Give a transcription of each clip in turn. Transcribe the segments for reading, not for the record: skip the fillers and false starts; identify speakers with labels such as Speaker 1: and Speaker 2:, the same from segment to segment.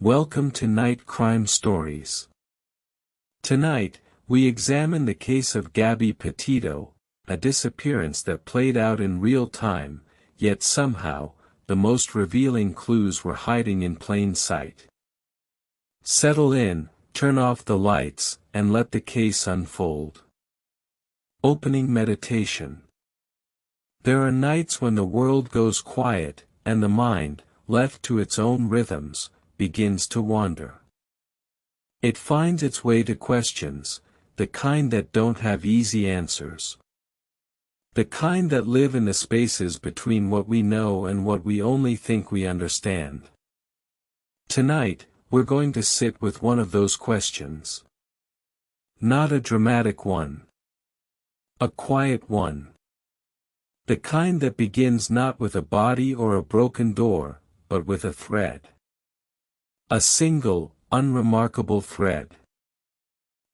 Speaker 1: Welcome to Night Crime Stories. Tonight, we examine the case of Gabby Petito, a disappearance that played out in real time, yet somehow, the most revealing clues were hiding in plain sight. Settle in, turn off the lights, and let the case unfold. Opening meditation. There are nights when the world goes quiet, and the mind, left to its own rhythms, begins to wander. It finds its way to questions, the kind that don't have easy answers. The kind that live in the spaces between what we know and what we only think we understand. Tonight, we're going to sit with one of those questions. Not a dramatic one. A quiet one. The kind that begins not with a body or a broken door, but with a thread. A single, unremarkable thread.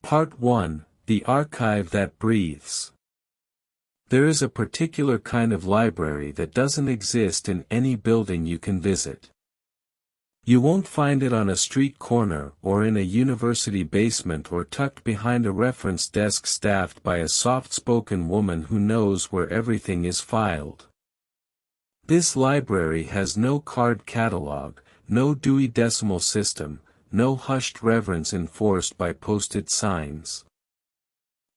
Speaker 1: Part 1, The Archive That Breathes. There is a particular kind of library that doesn't exist in any building you can visit. You won't find it on a street corner or in a university basement or tucked behind a reference desk staffed by a soft-spoken woman who knows where everything is filed. This library has no card catalog, no Dewey Decimal System, no hushed reverence enforced by posted signs.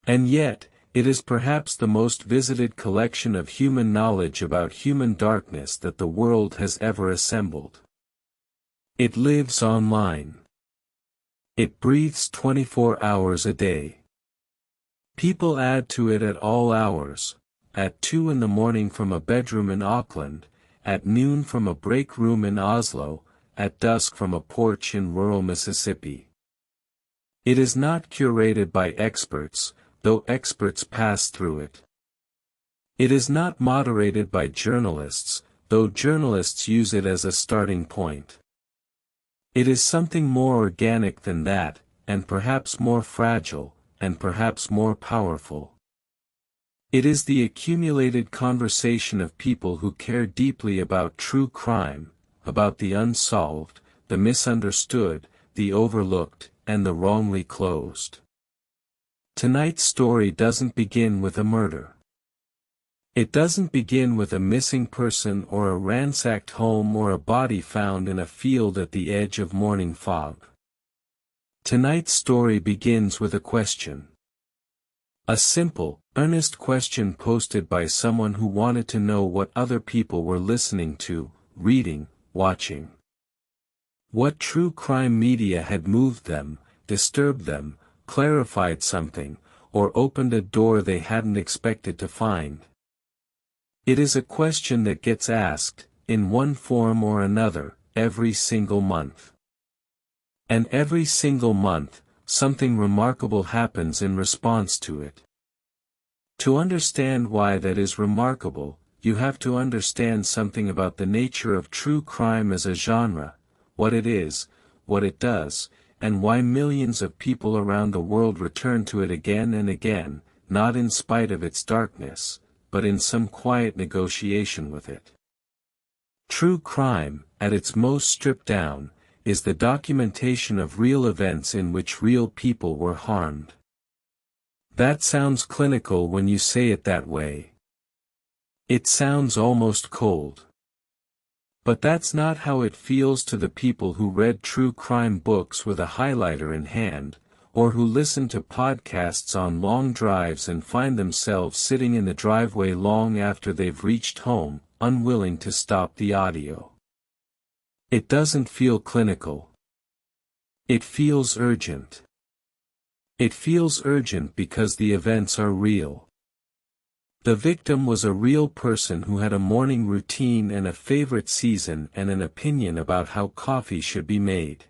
Speaker 1: And yet, it is perhaps the most visited collection of human knowledge about human darkness that the world has ever assembled. It lives online. It breathes 24 hours a day. People add to it at all hours, at 2 in the morning from a bedroom in Auckland, at noon from a break room in Oslo, at dusk from a porch in rural Mississippi. It is not curated by experts, though experts pass through it. It is not moderated by journalists, though journalists use it as a starting point. It is something more organic than that, and perhaps more fragile, and perhaps more powerful. It is the accumulated conversation of people who care deeply about true crime, about the unsolved, the misunderstood, the overlooked, and the wrongly closed. Tonight's story doesn't begin with a murder. It doesn't begin with a missing person or a ransacked home or a body found in a field at the edge of morning fog. Tonight's story begins with a question. A simple, earnest question posted by someone who wanted to know what other people were listening to, reading, watching. What true crime media had moved them, disturbed them, clarified something, or opened a door they hadn't expected to find. It is a question that gets asked, in one form or another, every single month. And every single month, something remarkable happens in response to it. To understand why that is remarkable, you have to understand something about the nature of true crime as a genre, what it is, what it does, and why millions of people around the world return to it again and again, not in spite of its darkness, but in some quiet negotiation with it. True crime, at its most stripped down, is the documentation of real events in which real people were harmed. That sounds clinical when you say it that way. It sounds almost cold. But that's not how it feels to the people who read true crime books with a highlighter in hand, or who listen to podcasts on long drives and find themselves sitting in the driveway long after they've reached home, unwilling to stop the audio. It doesn't feel clinical. It feels urgent. It feels urgent because the events are real. The victim was a real person who had a morning routine and a favorite season and an opinion about how coffee should be made.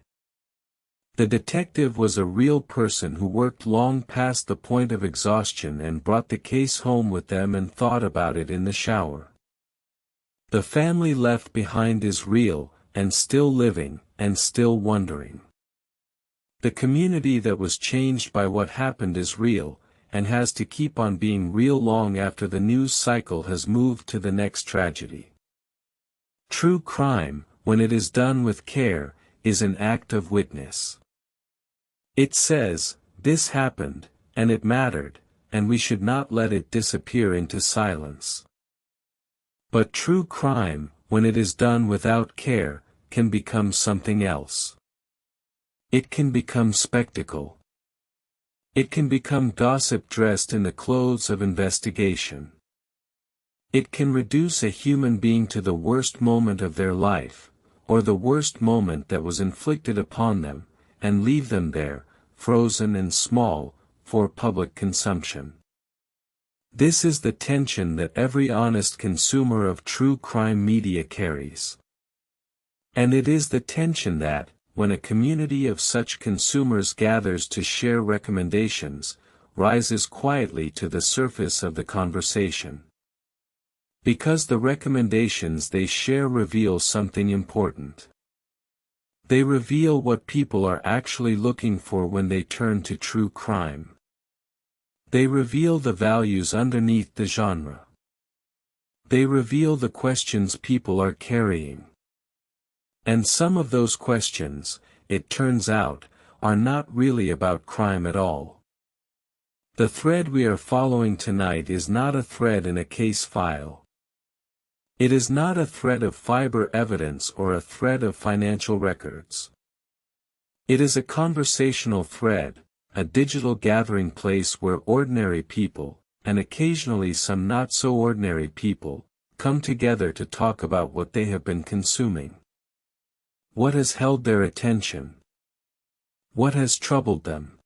Speaker 1: The detective was a real person who worked long past the point of exhaustion and brought the case home with them and thought about it in the shower. The family left behind is real, and still living, and still wondering. The community that was changed by what happened is real, and has to keep on being real long after the news cycle has moved to the next tragedy. True crime, when it is done with care, is an act of witness. It says, "This happened, and it mattered, and we should not let it disappear into silence." But true crime, when it is done without care, can become something else. It can become spectacle. It can become gossip dressed in the clothes of investigation. It can reduce a human being to the worst moment of their life, or the worst moment that was inflicted upon them, and leave them there, frozen and small, for public consumption. This is the tension that every honest consumer of true crime media carries. And it is the tension that, when a community of such consumers gathers to share recommendations, rises quietly to the surface of the conversation. Because the recommendations they share reveal something important. They reveal what people are actually looking for when they turn to true crime. They reveal the values underneath the genre. They reveal the questions people are carrying. And some of those questions, it turns out, are not really about crime at all. The thread we are following tonight is not a thread in a case file. It is not a thread of fiber evidence or a thread of financial records. It is a conversational thread, a digital gathering place where ordinary people, and occasionally some not so ordinary people, come together to talk about what they have been consuming. What has held their attention? What has troubled them?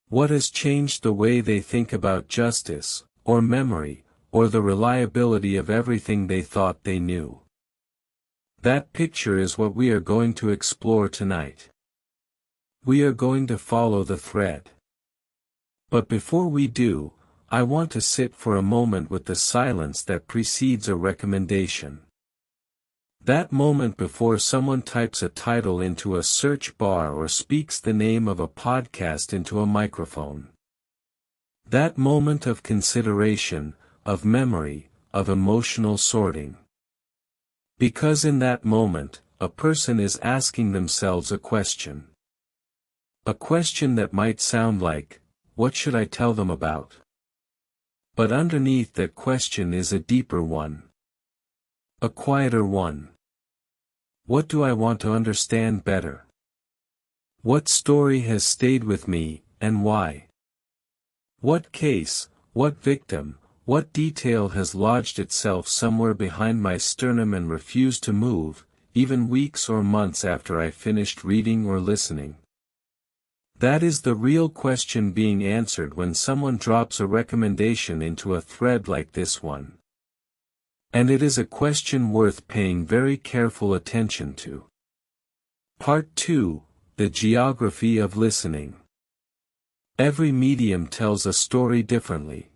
Speaker 1: What has changed the way they think about justice, or memory, or the reliability of everything they thought they knew? That picture is what we are going to explore tonight. We are going to follow the thread. But before we do, I want to sit for a moment with the silence that precedes a recommendation. That moment before someone types a title into a search bar or speaks the name of a podcast into a microphone. That moment of consideration, of memory, of emotional sorting. Because in that moment, a person is asking themselves a question. A question that might sound like, what should I tell them about? But underneath that question is a deeper one. A quieter one. What do I want to understand better? What story has stayed with me, and why? What case, what victim, what detail has lodged itself somewhere behind my sternum and refused to move, even weeks or months after I finished reading or listening? That is the real question being answered when someone drops a recommendation into a thread like this one. And it is a question worth paying very careful attention to. Part 2, The Geography of Listening. Every medium tells a story differently.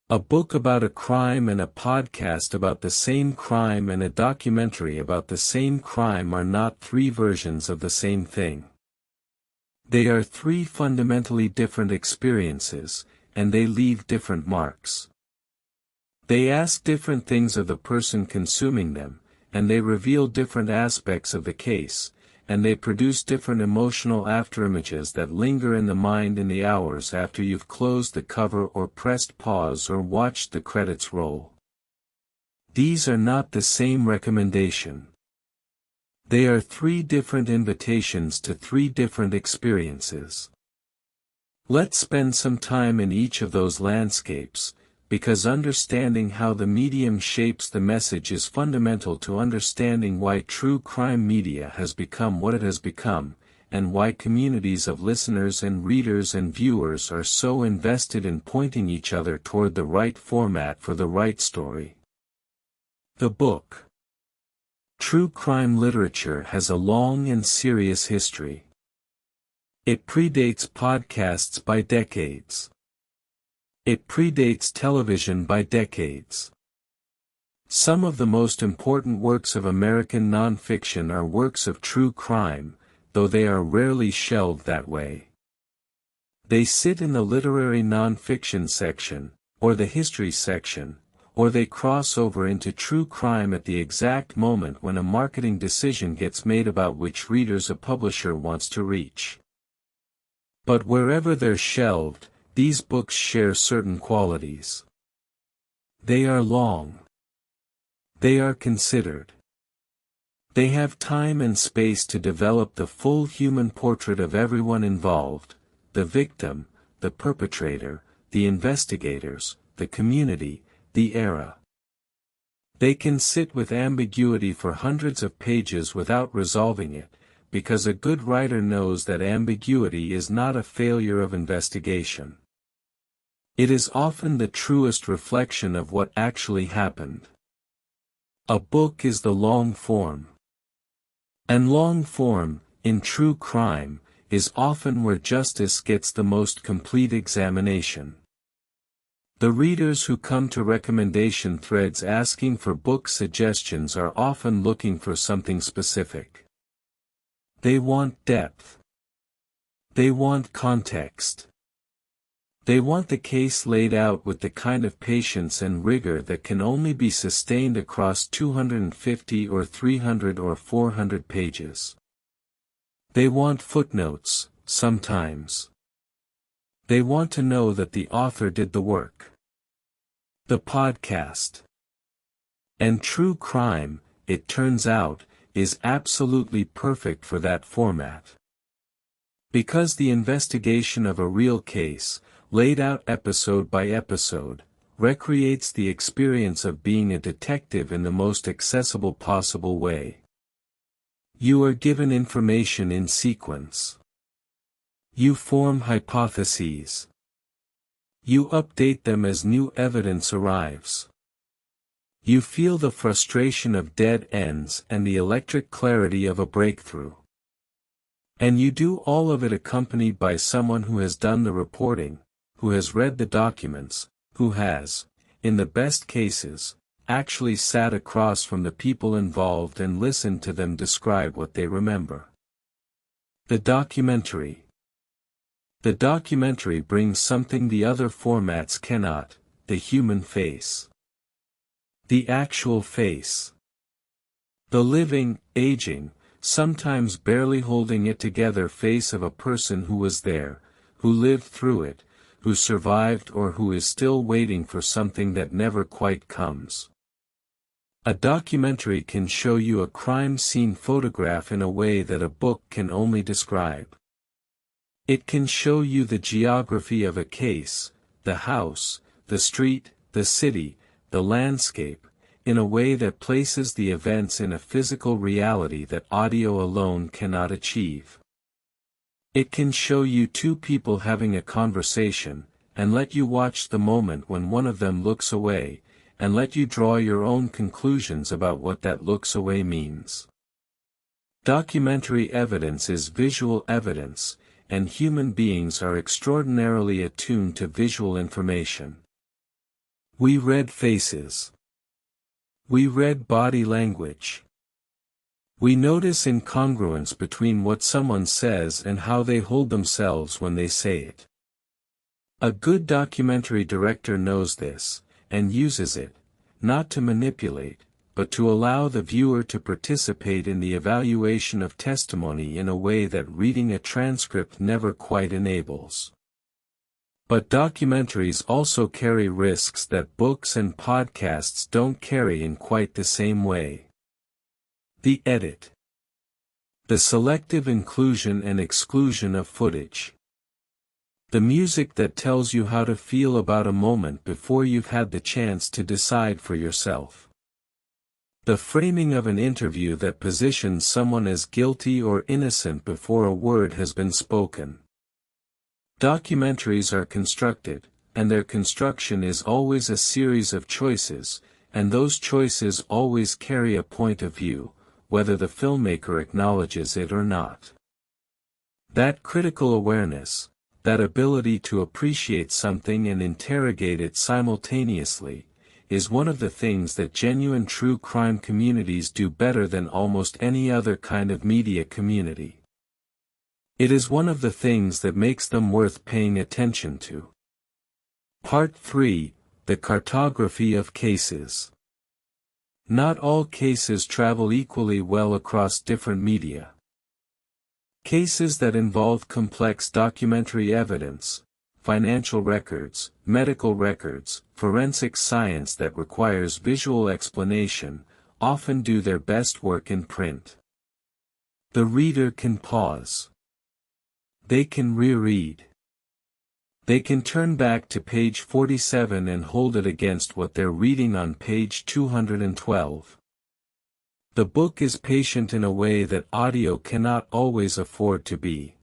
Speaker 1: A book about a crime and a podcast about the same crime and a documentary about the same crime are not three versions of the same thing. They are three fundamentally different experiences, and they leave different marks. They ask different things of the person consuming them, and they reveal different aspects of the case, and they produce different emotional afterimages that linger in the mind in the hours after you've closed the cover or pressed pause or watched the credits roll. These are not the same recommendation. They are three different invitations to three different experiences. Let's spend some time in each of those landscapes, because understanding how the medium shapes the message is fundamental to understanding why true crime media has become what it has become, and why communities of listeners and readers and viewers are so invested in pointing each other toward the right format for the right story. The book. True crime literature has a long and serious history. It predates podcasts by decades. It predates television by decades. Some of the most important works of American nonfiction are works of true crime, though they are rarely shelved that way. They sit in the literary nonfiction section, or the history section, or they cross over into true crime at the exact moment when a marketing decision gets made about which readers a publisher wants to reach. But wherever they're shelved, these books share certain qualities. They are long. They are considered. They have time and space to develop the full human portrait of everyone involved, the victim, the perpetrator, the investigators, the community, the era. They can sit with ambiguity for hundreds of pages without resolving it, because a good writer knows that ambiguity is not a failure of investigation. It is often the truest reflection of what actually happened. A book is the long form. And long form, in true crime, is often where justice gets the most complete examination. The readers who come to recommendation threads asking for book suggestions are often looking for something specific. They want depth. They want context. They want the case laid out with the kind of patience and rigor that can only be sustained across 250 or 300 or 400 pages. They want footnotes, sometimes. They want to know that the author did the work. The podcast. And true crime, it turns out, is absolutely perfect for that format. Because the investigation of a real case, laid out episode by episode, recreates the experience of being a detective in the most accessible possible way. You are given information in sequence. You form hypotheses. You update them as new evidence arrives. You feel the frustration of dead ends and the electric clarity of a breakthrough. And you do all of it accompanied by someone who has done the reporting, who has read the documents, who has, in the best cases, actually sat across from the people involved and listened to them describe what they remember. The documentary. The documentary brings something the other formats cannot, the human face. The actual face. The living, aging, sometimes barely holding it together face of a person who was there, who lived through it, who survived or who is still waiting for something that never quite comes. A documentary can show you a crime scene photograph in a way that a book can only describe. It can show you the geography of a case, the house, the street, the city, the landscape, in a way that places the events in a physical reality that audio alone cannot achieve. It can show you two people having a conversation, and let you watch the moment when one of them looks away, and let you draw your own conclusions about what that looks away means. Documentary evidence is visual evidence, and human beings are extraordinarily attuned to visual information. We read faces. We read body language. We notice incongruence between what someone says and how they hold themselves when they say it. A good documentary director knows this, and uses it, not to manipulate, but to allow the viewer to participate in the evaluation of testimony in a way that reading a transcript never quite enables. But documentaries also carry risks that books and podcasts don't carry in quite the same way. The edit. The selective inclusion and exclusion of footage. The music that tells you how to feel about a moment before you've had the chance to decide for yourself. The framing of an interview that positions someone as guilty or innocent before a word has been spoken. Documentaries are constructed, and their construction is always a series of choices, and those choices always carry a point of view, whether the filmmaker acknowledges it or not. That critical awareness, that ability to appreciate something and interrogate it simultaneously, is one of the things that genuine true crime communities do better than almost any other kind of media community. It is one of the things that makes them worth paying attention to. Part 3, the cartography of cases. Not all cases travel equally well across different media. Cases that involve complex documentary evidence, financial records, medical records, forensic science that requires visual explanation, often do their best work in print. The reader can pause. They can reread. They can turn back to page 47 and hold it against what they're reading on page 212. The book is patient in a way that audio cannot always afford to be.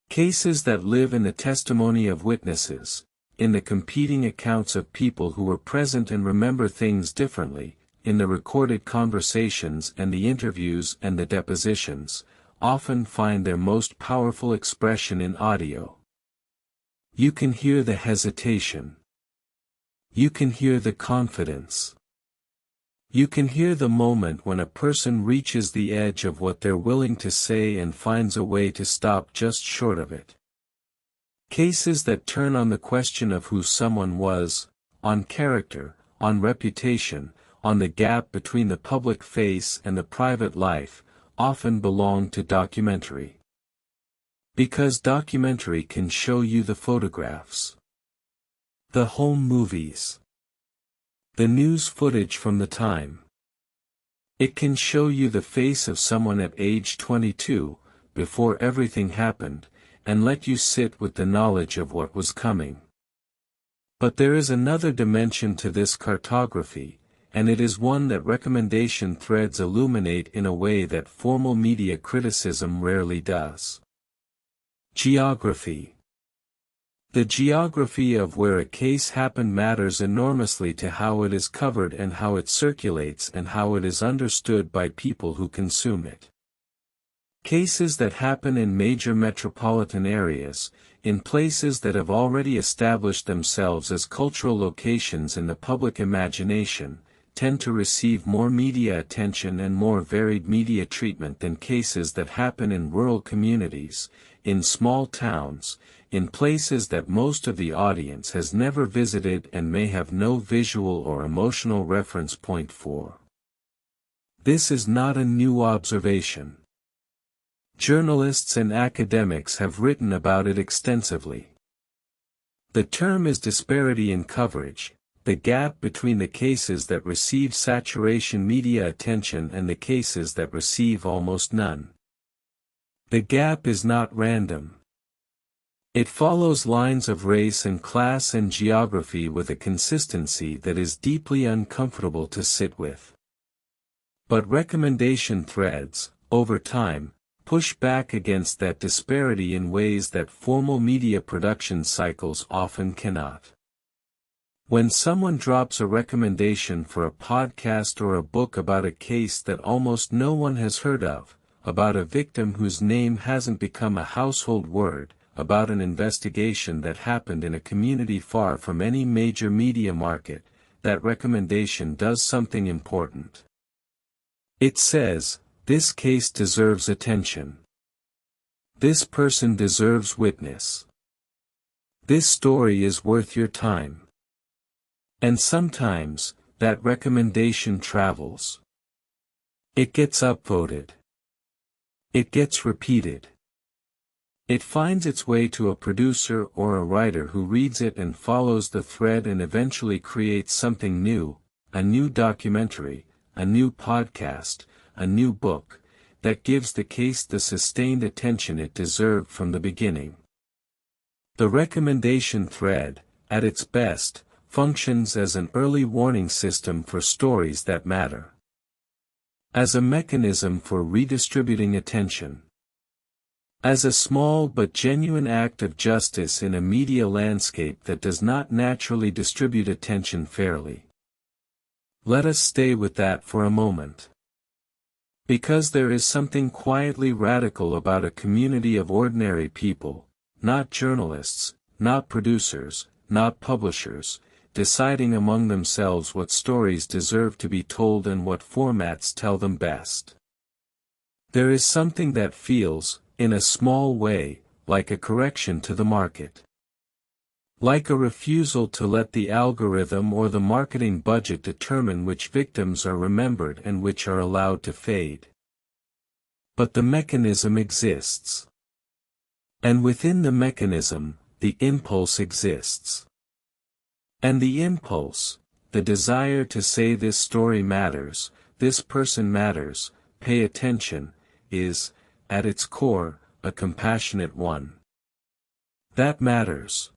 Speaker 1: Cases that live in the testimony of witnesses, in the competing accounts of people who were present and remember things differently, in the recorded conversations and the interviews and the depositions, often find their most powerful expression in audio. You can hear the hesitation. You can hear the confidence. You can hear the moment when a person reaches the edge of what they're willing to say and finds a way to stop just short of it. Cases that turn on the question of who someone was, on character, on reputation, on the gap between the public face and the private life, often belong to documentary. Because documentary can show you the photographs, the home movies, the news footage from the time. It can show you the face of someone at age 22, before everything happened, and let you sit with the knowledge of what was coming. But there is another dimension to this cartography, and it is one that recommendation threads illuminate in a way that formal media criticism rarely does. Geography. The geography of where a case happened matters enormously to how it is covered and how it circulates and how it is understood by people who consume it. Cases that happen in major metropolitan areas, in places that have already established themselves as cultural locations in the public imagination, tend to receive more media attention and more varied media treatment than cases that happen in rural communities, in small towns, in places that most of the audience has never visited and may have no visual or emotional reference point for. This is not a new observation. Journalists and academics have written about it extensively. The term is disparity in coverage, the gap between the cases that receive saturation media attention and the cases that receive almost none. The gap is not random. It follows lines of race and class and geography with a consistency that is deeply uncomfortable to sit with. But recommendation threads, over time, push back against that disparity in ways that formal media production cycles often cannot. When someone drops a recommendation for a podcast or a book about a case that almost no one has heard of, about a victim whose name hasn't become a household word, about an investigation that happened in a community far from any major media market, that recommendation does something important. It says, this case deserves attention. This person deserves witness. This story is worth your time. And sometimes, that recommendation travels. It gets upvoted. It gets repeated. It finds its way to a producer or a writer who reads it and follows the thread and eventually creates something new, a new documentary, a new podcast, a new book, that gives the case the sustained attention it deserved from the beginning. The recommendation thread, at its best, functions as an early warning system for stories that matter. As a mechanism for redistributing attention. As a small but genuine act of justice in a media landscape that does not naturally distribute attention fairly. Let us stay with that for a moment. Because there is something quietly radical about a community of ordinary people, not journalists, not producers, not publishers, deciding among themselves what stories deserve to be told and what formats tell them best. There is something that feels, in a small way, like a correction to the market. Like a refusal to let the algorithm or the marketing budget determine which victims are remembered and which are allowed to fade. But the mechanism exists. And within the mechanism, the impulse exists. And the impulse, the desire to say this story matters, this person matters, pay attention, is, at its core, a compassionate one. That matters.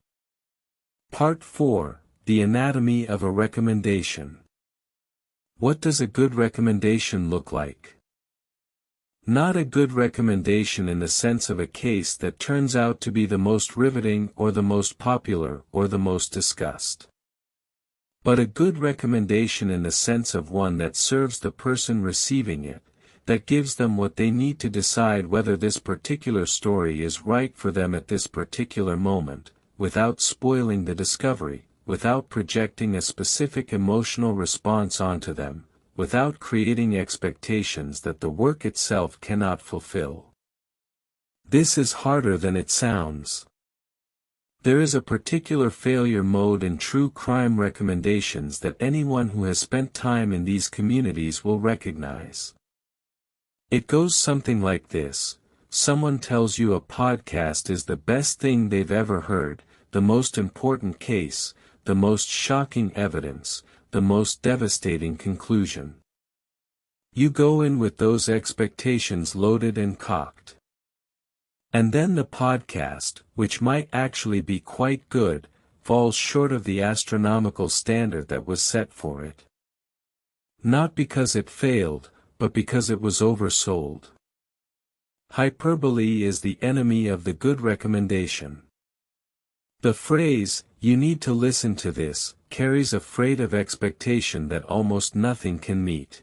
Speaker 1: Part 4, The Anatomy of a Recommendation. What does a good recommendation look like? Not a good recommendation in the sense of a case that turns out to be the most riveting or the most popular or the most discussed. But a good recommendation in the sense of one that serves the person receiving it, that gives them what they need to decide whether this particular story is right for them at this particular moment, without spoiling the discovery, without projecting a specific emotional response onto them, without creating expectations that the work itself cannot fulfill. This is harder than it sounds. There is a particular failure mode in true crime recommendations that anyone who has spent time in these communities will recognize. It goes something like this: someone tells you a podcast is the best thing they've ever heard, the most important case, the most shocking evidence, the most devastating conclusion. You go in with those expectations loaded and cocked. And then the podcast, which might actually be quite good, falls short of the astronomical standard that was set for it. Not because it failed, but because it was oversold. Hyperbole is the enemy of the good recommendation. The phrase, "you need to listen to this," carries a freight of expectation that almost nothing can meet.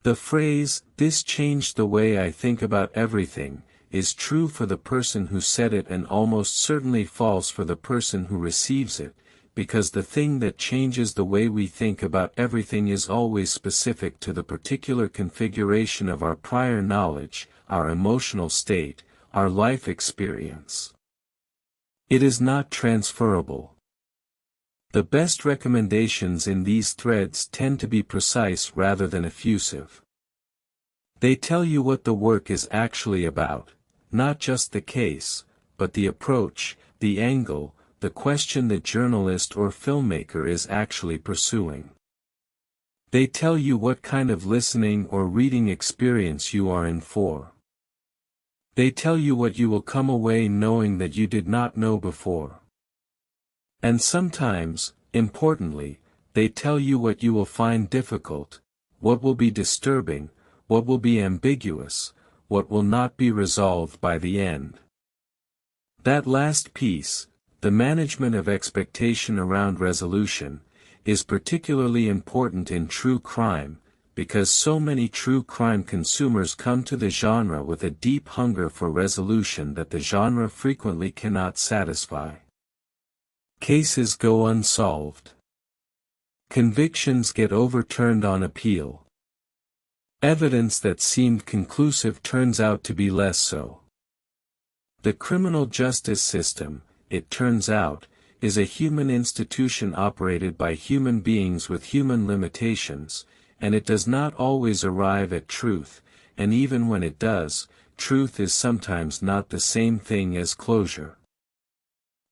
Speaker 1: The phrase, "this changed the way I think about everything," is true for the person who said it and almost certainly false for the person who receives it, because the thing that changes the way we think about everything is always specific to the particular configuration of our prior knowledge, our emotional state, our life experience. It is not transferable. The best recommendations in these threads tend to be precise rather than effusive. They tell you what the work is actually about, not just the case, but the approach, the angle, the question the journalist or filmmaker is actually pursuing. They tell you what kind of listening or reading experience you are in for. They tell you what you will come away knowing that you did not know before. And sometimes, importantly, they tell you what you will find difficult, what will be disturbing, what will be ambiguous, what will not be resolved by the end. That last piece, the management of expectation around resolution, is particularly important in true crime, because so many true crime consumers come to the genre with a deep hunger for resolution that the genre frequently cannot satisfy. Cases go unsolved. Convictions get overturned on appeal. Evidence that seemed conclusive turns out to be less so. The criminal justice system, it turns out, is a human institution operated by human beings with human limitations, and it does not always arrive at truth, and even when it does, truth is sometimes not the same thing as closure.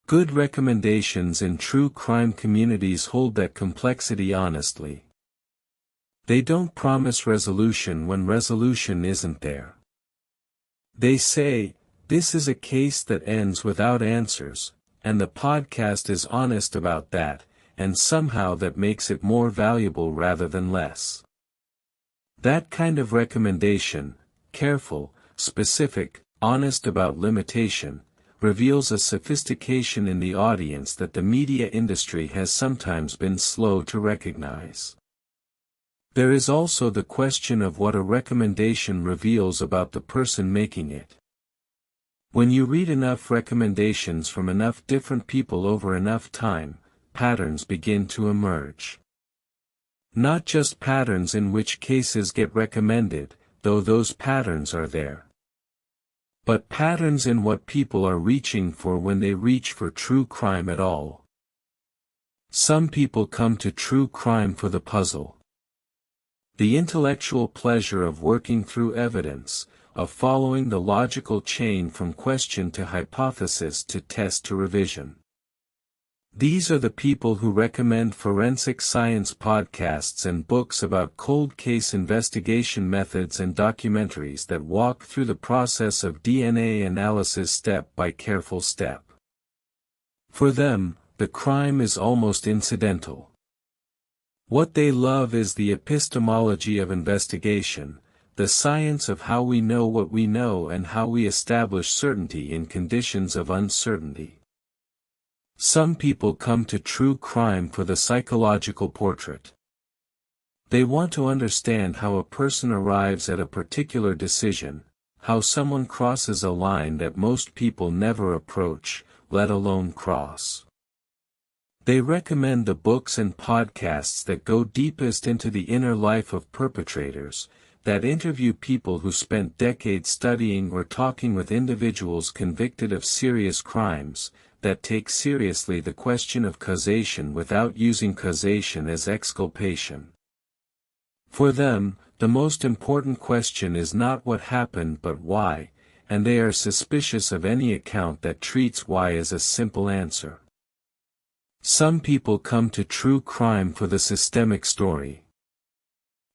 Speaker 1: Good recommendations in true crime communities hold that complexity honestly. They don't promise resolution when resolution isn't there. They say, "This is a case that ends without answers," and the podcast is honest about that, and somehow that makes it more valuable rather than less. That kind of recommendation, careful, specific, honest about limitation, reveals a sophistication in the audience that the media industry has sometimes been slow to recognize. There is also the question of what a recommendation reveals about the person making it. When you read enough recommendations from enough different people over enough time, patterns begin to emerge. Not just patterns in which cases get recommended, though those patterns are there. but patterns in what people are reaching for when they reach for true crime at all. Some people come to true crime for the puzzle. The intellectual pleasure of working through evidence, of following the logical chain from question to hypothesis to test to revision. These are the people who recommend forensic science podcasts and books about cold case investigation methods and documentaries that walk through the process of DNA analysis step by careful step. For them, the crime is almost incidental. What they love is the epistemology of investigation, the science of how we know what we know and how we establish certainty in conditions of uncertainty. Some people come to true crime for the psychological portrait. They want to understand how a person arrives at a particular decision, how someone crosses a line that most people never approach, let alone cross. They recommend the books and podcasts that go deepest into the inner life of perpetrators, that interview people who spent decades studying or talking with individuals convicted of serious crimes, that take seriously the question of causation without using causation as exculpation. For them, the most important question is not what happened but why, and they are suspicious of any account that treats why as a simple answer. Some people come to true crime for the systemic story.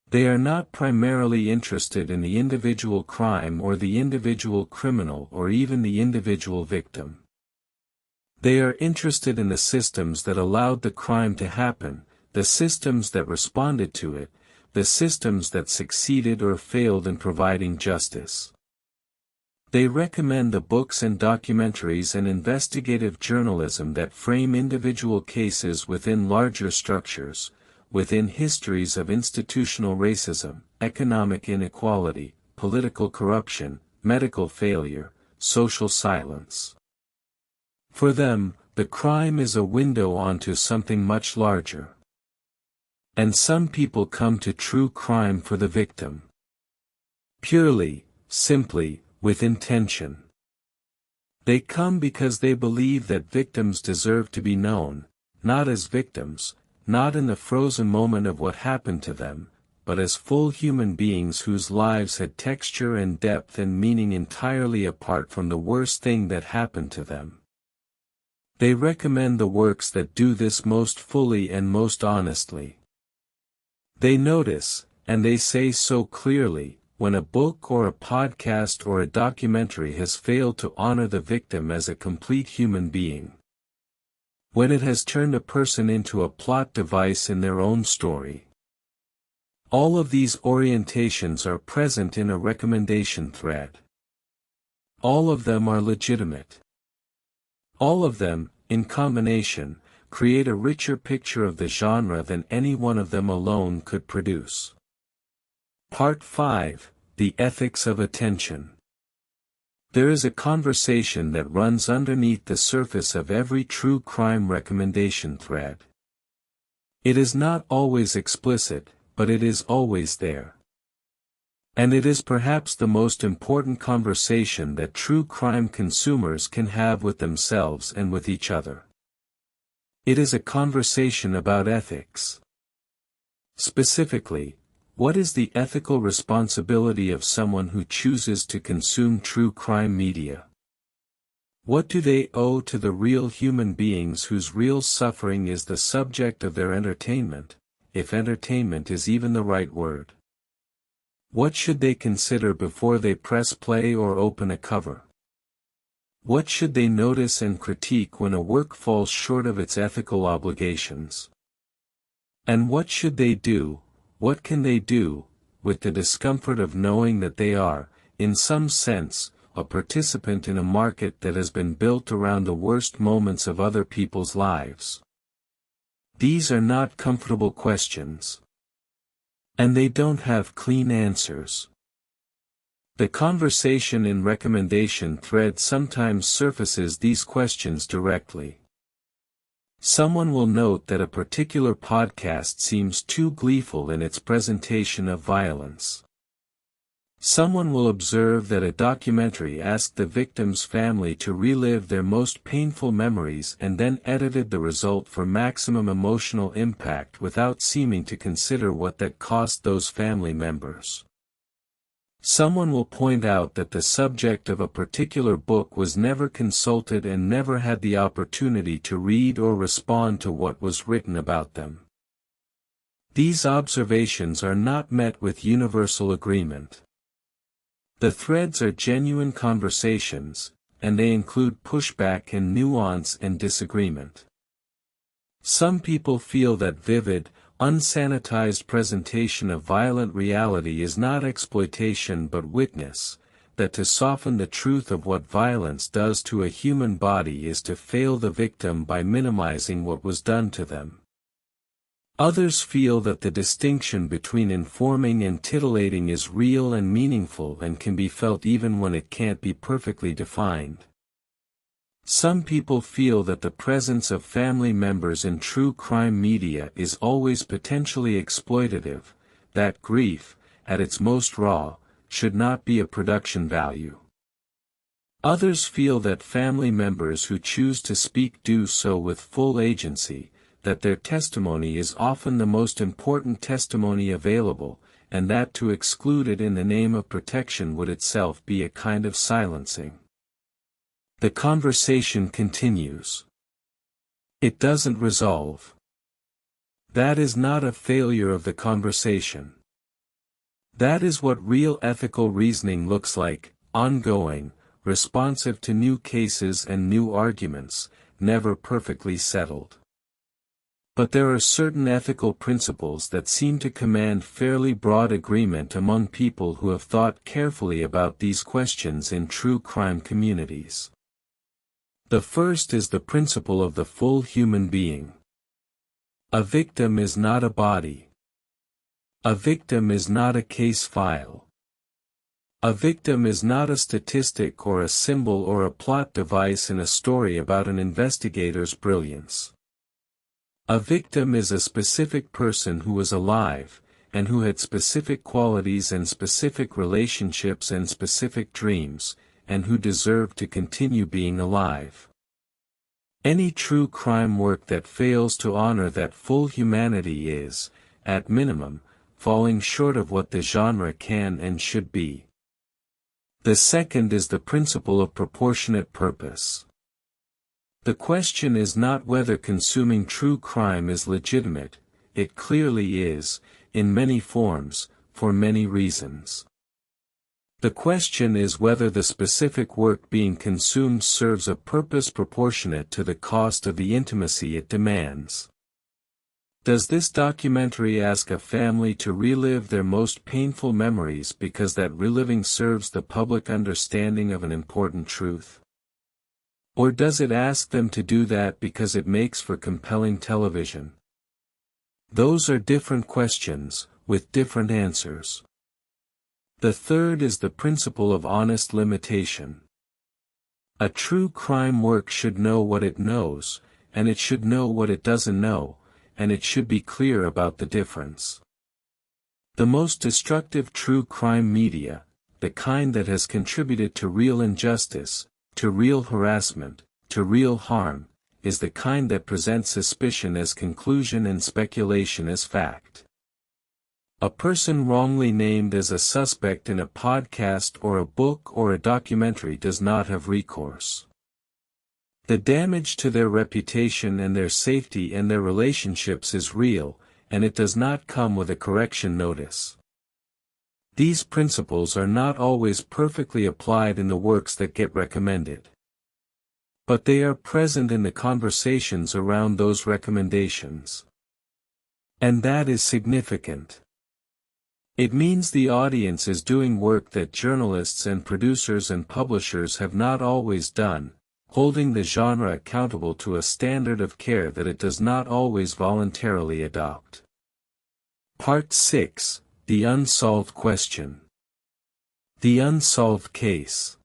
Speaker 1: They are not primarily interested in the individual crime or the individual criminal or even the individual victim. They are interested in the systems that allowed the crime to happen, the systems that responded to it, the systems that succeeded or failed in providing justice. They recommend the books and documentaries and investigative journalism that frame individual cases within larger structures, within histories of institutional racism, economic inequality, political corruption, medical failure, social silence. For them, the crime is a window onto something much larger. And some people come to true crime for the victim. Purely, simply, with intention. They come because they believe that victims deserve to be known, not as victims, not in the frozen moment of what happened to them, but as full human beings whose lives had texture and depth and meaning entirely apart from the worst thing that happened to them. They recommend the works that do this most fully and most honestly. They notice, and they say so clearly, when a book or a podcast or a documentary has failed to honor the victim as a complete human being. When it has turned a person into a plot device in their own story. All of these orientations are present in a recommendation thread. All of them are legitimate. All of them, in combination, create a richer picture of the genre than any one of them alone could produce. Part 5, The Ethics of Attention. There is a conversation that runs underneath the surface of every true crime recommendation thread. It is not always explicit, but it is always there. And it is perhaps the most important conversation that true crime consumers can have with themselves and with each other. It is a conversation about ethics. Specifically, what is the ethical responsibility of someone who chooses to consume true crime media? What do they owe to the real human beings whose real suffering is the subject of their entertainment, if entertainment is even the right word? What should they consider before they press play or open a cover? What should they notice and critique when a work falls short of its ethical obligations? And what should they do, what can they do, with the discomfort of knowing that they are, in some sense, a participant in a market that has been built around the worst moments of other people's lives? These are not comfortable questions. And they don't have clean answers. The conversation in recommendation thread sometimes surfaces these questions directly. Someone will note that a particular podcast seems too gleeful in its presentation of violence. Someone will observe that a documentary asked the victim's family to relive their most painful memories and then edited the result for maximum emotional impact without seeming to consider what that cost those family members. Someone will point out that the subject of a particular book was never consulted and never had the opportunity to read or respond to what was written about them. These observations are not met with universal agreement. The threads are genuine conversations, and they include pushback and nuance and disagreement. Some people feel that vivid, unsanitized presentation of violent reality is not exploitation but witness, that to soften the truth of what violence does to a human body is to fail the victim by minimizing what was done to them. Others feel that the distinction between informing and titillating is real and meaningful and can be felt even when it can't be perfectly defined. Some people feel that the presence of family members in true crime media is always potentially exploitative, that grief, at its most raw, should not be a production value. Others feel that family members who choose to speak do so with full agency, that their testimony is often the most important testimony available, and that to exclude it in the name of protection would itself be a kind of silencing. The conversation continues. It doesn't resolve. That is not a failure of the conversation. That is what real ethical reasoning looks like, ongoing, responsive to new cases and new arguments, never perfectly settled. But there are certain ethical principles that seem to command fairly broad agreement among people who have thought carefully about these questions in true crime communities. The first is the principle of the full human being. A victim is not a body. A victim is not a case file. A victim is not a statistic or a symbol or a plot device in a story about an investigator's brilliance. A victim is a specific person who was alive, and who had specific qualities and specific relationships and specific dreams, and who deserved to continue being alive. Any true crime work that fails to honor that full humanity is, at minimum, falling short of what the genre can and should be. The second is the principle of proportionate purpose. The question is not whether consuming true crime is legitimate, it clearly is, in many forms, for many reasons. The question is whether the specific work being consumed serves a purpose proportionate to the cost of the intimacy it demands. Does this documentary ask a family to relive their most painful memories because that reliving serves the public understanding of an important truth? Or does it ask them to do that because it makes for compelling television? Those are different questions, with different answers. The third is the principle of honest limitation. A true crime work should know what it knows, and it should know what it doesn't know, and it should be clear about the difference. The most destructive true crime media, the kind that has contributed to real injustice, to real harassment, to real harm, is the kind that presents suspicion as conclusion and speculation as fact. A person wrongly named as a suspect in a podcast or a book or a documentary does not have recourse. The damage to their reputation and their safety and their relationships is real, and it does not come with a correction notice. These principles are not always perfectly applied in the works that get recommended. But they are present in the conversations around those recommendations. And that is significant. It means the audience is doing work that journalists and producers and publishers have not always done, holding the genre accountable to a standard of care that it does not always voluntarily adopt. Part 6. The Unsolved Question. The Unsolved Case.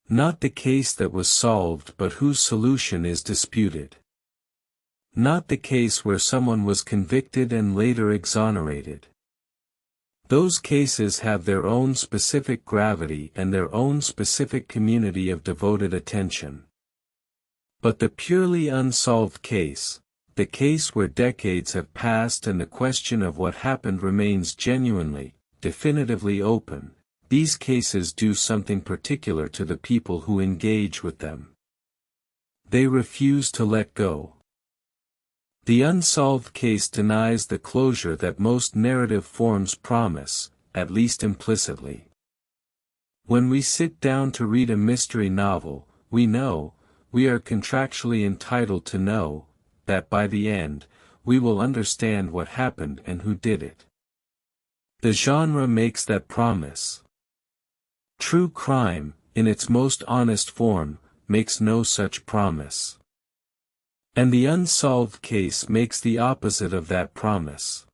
Speaker 1: Not the case that was solved but whose solution is disputed. Not the case where someone was convicted and later exonerated. Those cases have their own specific gravity and their own specific community of devoted attention. But the purely unsolved case, the case where decades have passed and the question of what happened remains genuinely, definitively open, these cases do something particular to the people who engage with them. They refuse to let go. The unsolved case denies the closure that most narrative forms promise, at least implicitly. When we sit down to read a mystery novel, we know, we are contractually entitled to know, that by the end, we will understand what happened and who did it. The genre makes that promise. True crime, in its most honest form, makes no such promise. And the unsolved case makes the opposite of that promise.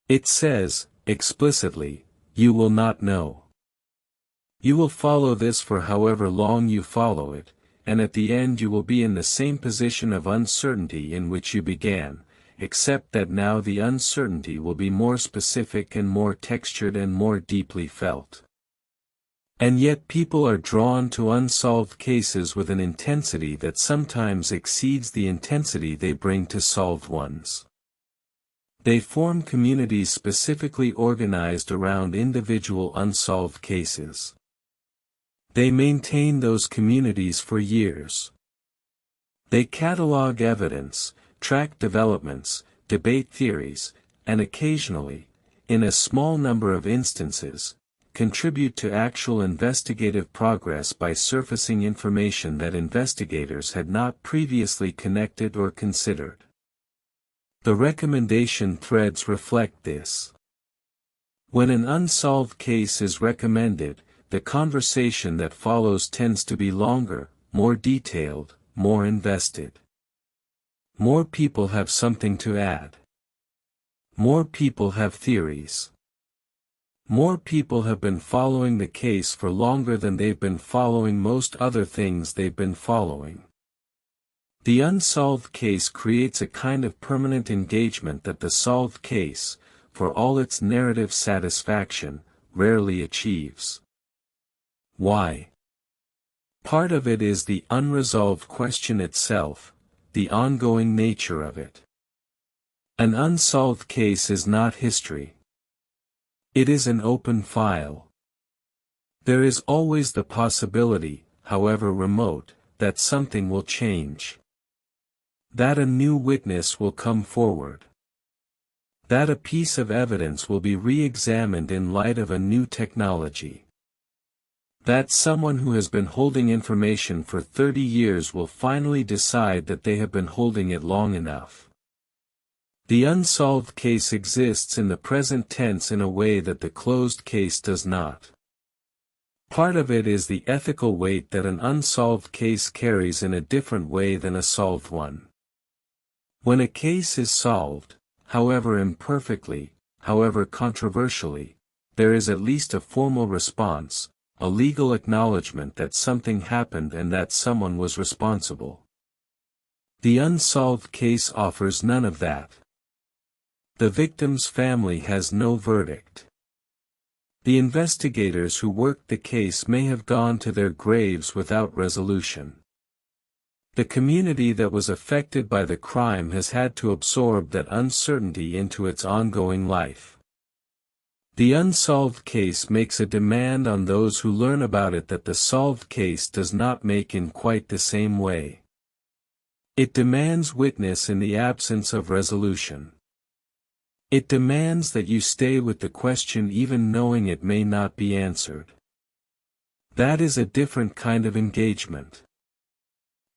Speaker 1: It says, explicitly, you will not know. You will follow this for however long you follow it, and at the end you will be in the same position of uncertainty in which you began, except that now the uncertainty will be more specific and more textured and more deeply felt. And yet people are drawn to unsolved cases with an intensity that sometimes exceeds the intensity they bring to solved ones. They form communities specifically organized around individual unsolved cases. They maintain those communities for years. They catalog evidence, track developments, debate theories, and occasionally, in a small number of instances, contribute to actual investigative progress by surfacing information that investigators had not previously connected or considered. The recommendation threads reflect this. When an unsolved case is recommended, the conversation that follows tends to be longer, more detailed, more invested. More people have something to add. More people have theories. More people have been following the case for longer than they've been following most other things they've been following. The unsolved case creates a kind of permanent engagement that the solved case, for all its narrative satisfaction, rarely achieves. Why? Part of it is the unresolved question itself, the ongoing nature of it. An unsolved case is not history. It is an open file. There is always the possibility, however remote, that something will change. That a new witness will come forward. That a piece of evidence will be re-examined in light of a new technology. That someone who has been holding information for 30 years will finally decide that they have been holding it long enough. The unsolved case exists in the present tense in a way that the closed case does not. Part of it is the ethical weight that an unsolved case carries in a different way than a solved one. When a case is solved, however imperfectly, however controversially, there is at least a formal response, a legal acknowledgement that something happened and that someone was responsible. The unsolved case offers none of that. The victim's family has no verdict. The investigators who worked the case may have gone to their graves without resolution. The community that was affected by the crime has had to absorb that uncertainty into its ongoing life. The unsolved case makes a demand on those who learn about it that the solved case does not make in quite the same way. It demands witness in the absence of resolution. It demands that you stay with the question even knowing it may not be answered. That is a different kind of engagement.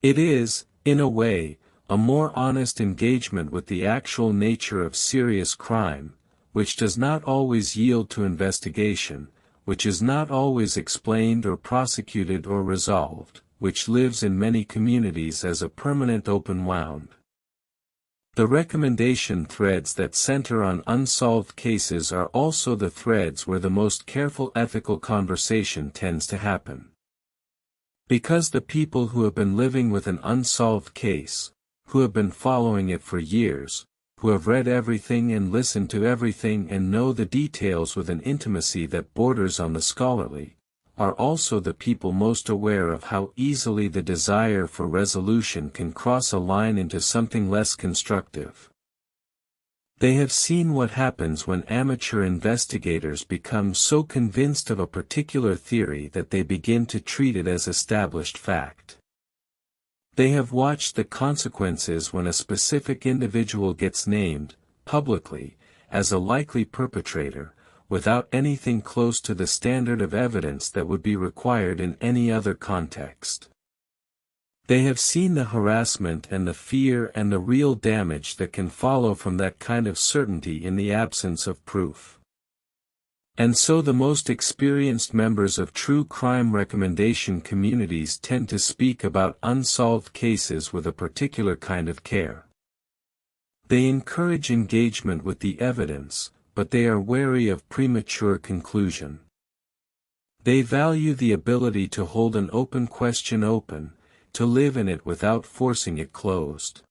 Speaker 1: It is, in a way, a more honest engagement with the actual nature of serious crime, which does not always yield to investigation, which is not always explained or prosecuted or resolved, which lives in many communities as a permanent open wound. The recommendation threads that center on unsolved cases are also the threads where the most careful ethical conversation tends to happen. Because the people who have been living with an unsolved case, who have been following it for years, who have read everything and listened to everything and know the details with an intimacy that borders on the scholarly, are also the people most aware of how easily the desire for resolution can cross a line into something less constructive. They have seen what happens when amateur investigators become so convinced of a particular theory that they begin to treat it as established fact. They have watched the consequences when a specific individual gets named, publicly, as a likely perpetrator, without anything close to the standard of evidence that would be required in any other context. They have seen the harassment and the fear and the real damage that can follow from that kind of certainty in the absence of proof. And so the most experienced members of true crime recommendation communities tend to speak about unsolved cases with a particular kind of care. They encourage engagement with the evidence, but they are wary of premature conclusion. They value the ability to hold an open question open, to live in it without forcing it closed.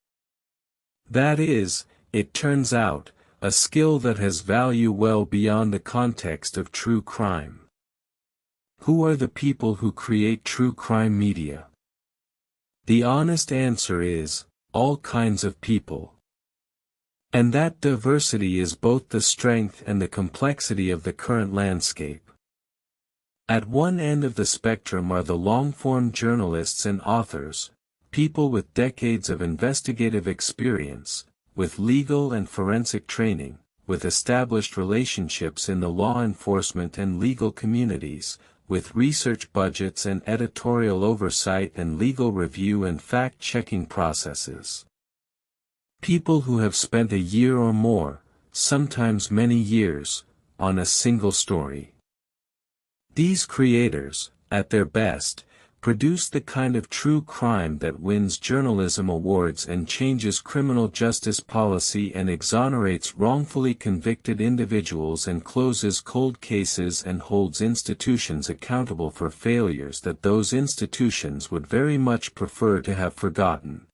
Speaker 1: That is, it turns out, a skill that has value well beyond the context of true crime. Who are the people who create true crime media? The honest answer is, all kinds of people. And that diversity is both the strength and the complexity of the current landscape. At one end of the spectrum are the long-form journalists and authors, people with decades of investigative experience, with legal and forensic training, with established relationships in the law enforcement and legal communities, with research budgets and editorial oversight and legal review and fact-checking processes. People who have spent a year or more, sometimes many years, on a single story. These creators, at their best, produce the kind of true crime that wins journalism awards and changes criminal justice policy and exonerates wrongfully convicted individuals and closes cold cases and holds institutions accountable for failures that those institutions would very much prefer to have forgotten.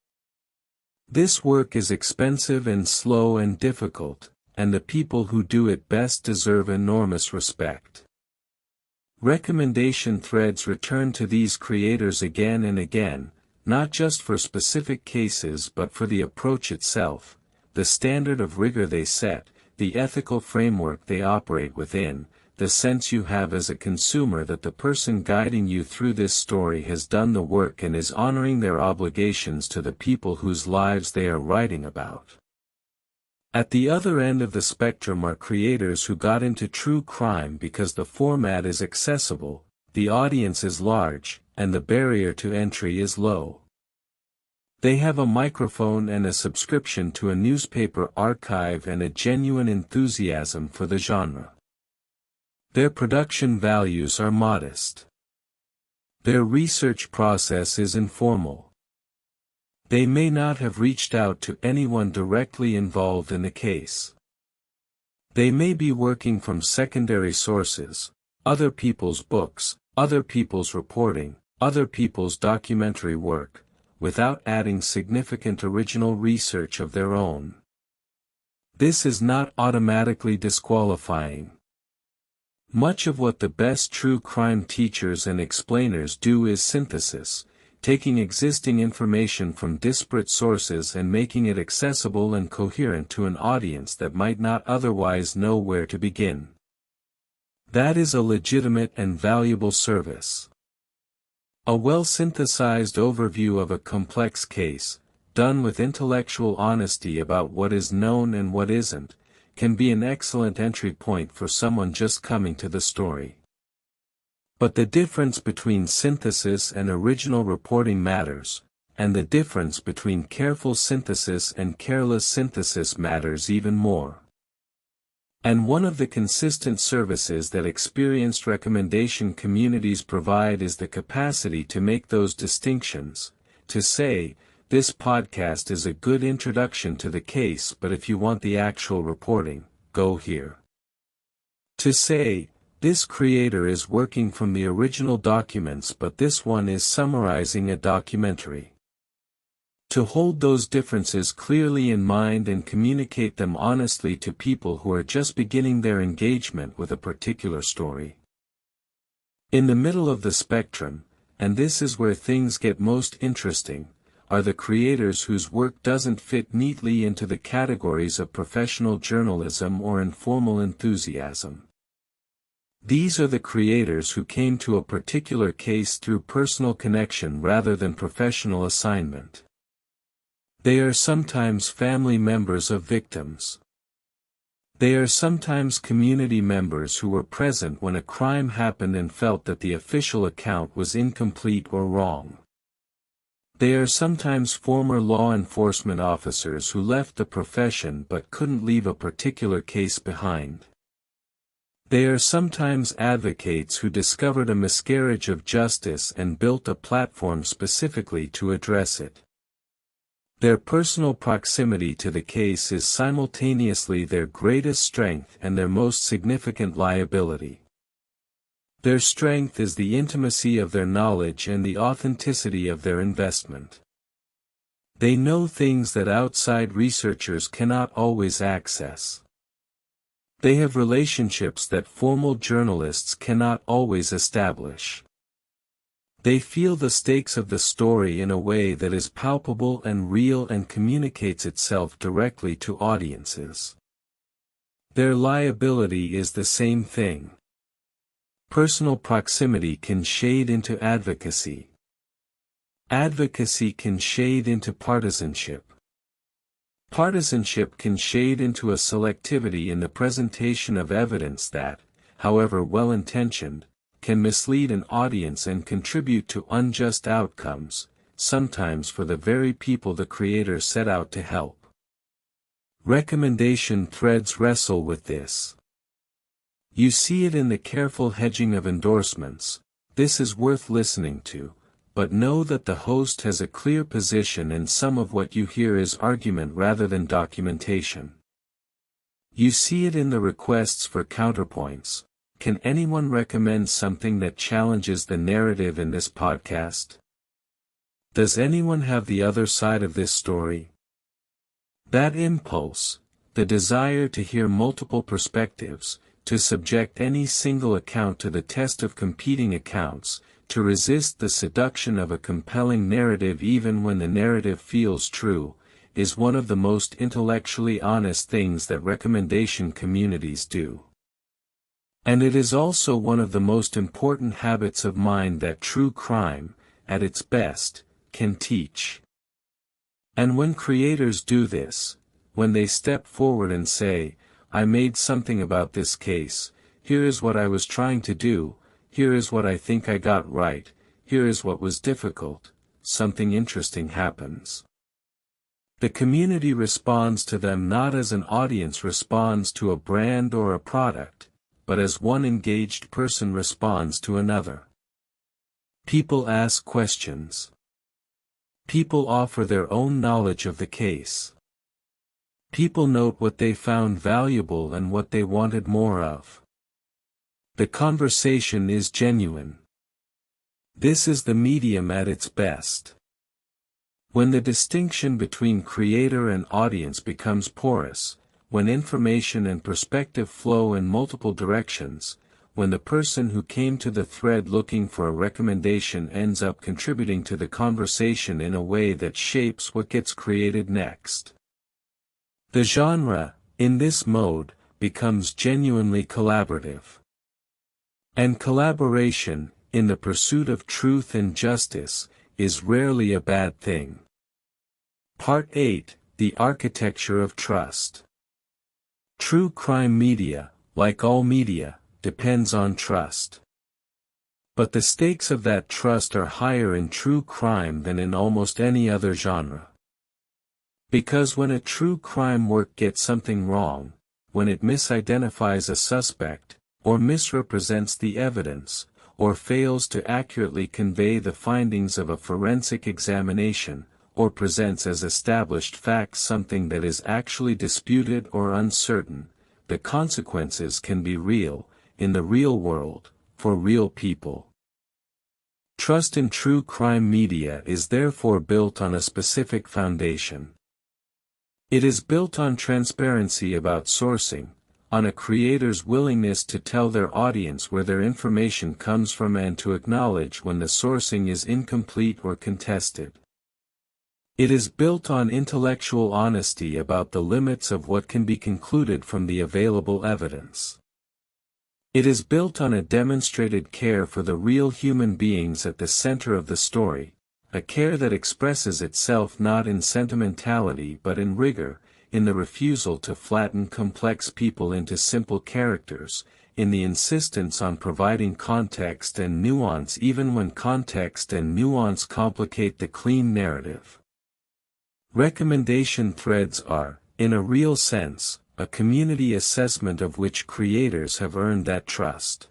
Speaker 1: This work is expensive and slow and difficult, and the people who do it best deserve enormous respect. Recommendation threads return to these creators again and again, not just for specific cases but for the approach itself, the standard of rigor they set, the ethical framework they operate within, the sense you have as a consumer that the person guiding you through this story has done the work and is honoring their obligations to the people whose lives they are writing about. At the other end of the spectrum are creators who got into true crime because the format is accessible, the audience is large, and the barrier to entry is low. They have a microphone and a subscription to a newspaper archive and a genuine enthusiasm for the genre. Their production values are modest. Their research process is informal. They may not have reached out to anyone directly involved in the case. They may be working from secondary sources, other people's books, other people's reporting, other people's documentary work, without adding significant original research of their own. This is not automatically disqualifying. Much of what the best true crime teachers and explainers do is synthesis, taking existing information from disparate sources and making it accessible and coherent to an audience that might not otherwise know where to begin. That is a legitimate and valuable service. A well-synthesized overview of a complex case, done with intellectual honesty about what is known and what isn't, can be an excellent entry point for someone just coming to the story. But the difference between synthesis and original reporting matters, and the difference between careful synthesis and careless synthesis matters even more. And one of the consistent services that experienced recommendation communities provide is the capacity to make those distinctions, to say, this podcast is a good introduction to the case, but if you want the actual reporting, go here. To say, this creator is working from the original documents but this one is summarizing a documentary. To hold those differences clearly in mind and communicate them honestly to people who are just beginning their engagement with a particular story. In the middle of the spectrum, and this is where things get most interesting, are the creators whose work doesn't fit neatly into the categories of professional journalism or informal enthusiasm. These are the creators who came to a particular case through personal connection rather than professional assignment. They are sometimes family members of victims. They are sometimes community members who were present when a crime happened and felt that the official account was incomplete or wrong. They are sometimes former law enforcement officers who left the profession but couldn't leave a particular case behind. They are sometimes advocates who discovered a miscarriage of justice and built a platform specifically to address it. Their personal proximity to the case is simultaneously their greatest strength and their most significant liability. Their strength is the intimacy of their knowledge and the authenticity of their investment. They know things that outside researchers cannot always access. They have relationships that formal journalists cannot always establish. They feel the stakes of the story in a way that is palpable and real and communicates itself directly to audiences. Their liability is the same thing. Personal proximity can shade into advocacy. Advocacy can shade into partisanship. Partisanship can shade into a selectivity in the presentation of evidence that, however well-intentioned, can mislead an audience and contribute to unjust outcomes, sometimes for the very people the creator set out to help. Recommendation threads wrestle with this. You see it in the careful hedging of endorsements. This is worth listening to, but know that the host has a clear position and some of what you hear is argument rather than documentation. You see it in the requests for counterpoints. Can anyone recommend something that challenges the narrative in this podcast? Does anyone have the other side of this story? That impulse, the desire to hear multiple perspectives, to subject any single account to the test of competing accounts, to resist the seduction of a compelling narrative even when the narrative feels true, is one of the most intellectually honest things that recommendation communities do. And it is also one of the most important habits of mind that true crime, at its best, can teach. And when creators do this, when they step forward and say, I made something about this case, here is what I was trying to do, here is what I think I got right, here is what was difficult, something interesting happens. The community responds to them not as an audience responds to a brand or a product, but as one engaged person responds to another. People ask questions. People offer their own knowledge of the case. People note what they found valuable and what they wanted more of. The conversation is genuine. This is the medium at its best. When the distinction between creator and audience becomes porous, when information and perspective flow in multiple directions, when the person who came to the thread looking for a recommendation ends up contributing to the conversation in a way that shapes what gets created next. The genre, in this mode, becomes genuinely collaborative. And collaboration, in the pursuit of truth and justice, is rarely a bad thing. Part 8, The Architecture of Trust. True crime media, like all media, depends on trust. But the stakes of that trust are higher in true crime than in almost any other genre. Because when a true crime work gets something wrong, when it misidentifies a suspect, or misrepresents the evidence, or fails to accurately convey the findings of a forensic examination, or presents as established facts something that is actually disputed or uncertain, the consequences can be real, in the real world, for real people. Trust in true crime media is therefore built on a specific foundation. It is built on transparency about sourcing, on a creator's willingness to tell their audience where their information comes from and to acknowledge when the sourcing is incomplete or contested. It is built on intellectual honesty about the limits of what can be concluded from the available evidence. It is built on a demonstrated care for the real human beings at the center of the story, a care that expresses itself not in sentimentality but in rigor, in the refusal to flatten complex people into simple characters, in the insistence on providing context and nuance even when context and nuance complicate the clean narrative. Recommendation threads are, in a real sense, a community assessment of which creators have earned that trust.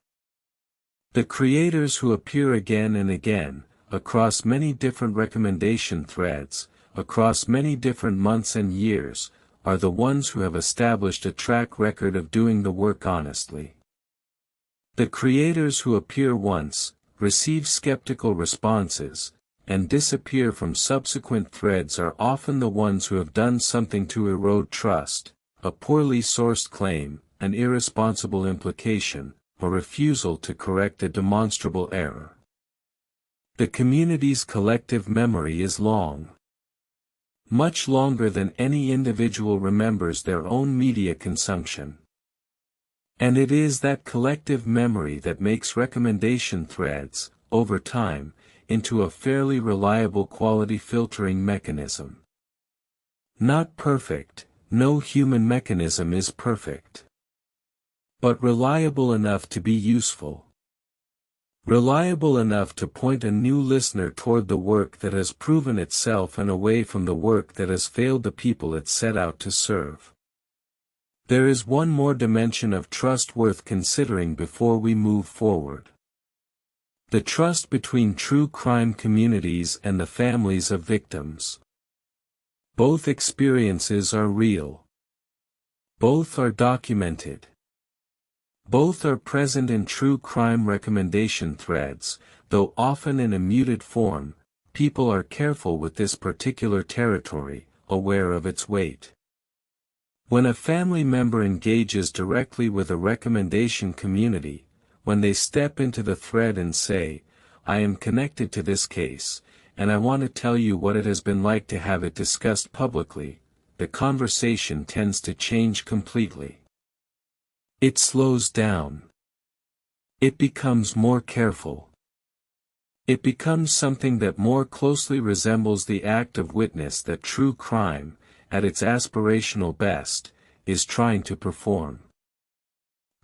Speaker 1: The creators who appear again and again, across many different recommendation threads, across many different months and years, are the ones who have established a track record of doing the work honestly. The creators who appear once, receive skeptical responses, and disappear from subsequent threads are often the ones who have done something to erode trust, a poorly sourced claim, an irresponsible implication, or refusal to correct a demonstrable error. The community's collective memory is long. Much longer than any individual remembers their own media consumption. And it is that collective memory that makes recommendation threads, over time, into a fairly reliable quality filtering mechanism. Not perfect. No human mechanism is perfect. But reliable enough to be useful. Reliable enough to point a new listener toward the work that has proven itself and away from the work that has failed the people it set out to serve. There is one more dimension of trust worth considering before we move forward. The trust between true crime communities and the families of victims. Both experiences are real. Both are documented. Both are present in true crime recommendation threads, though often in a muted form. People are careful with this particular territory, aware of its weight. When a family member engages directly with a recommendation community, when they step into the thread and say, "I am connected to this case, and I want to tell you what it has been like to have it discussed publicly," the conversation tends to change completely. It slows down. It becomes more careful. It becomes something that more closely resembles the act of witness that true crime, at its aspirational best, is trying to perform.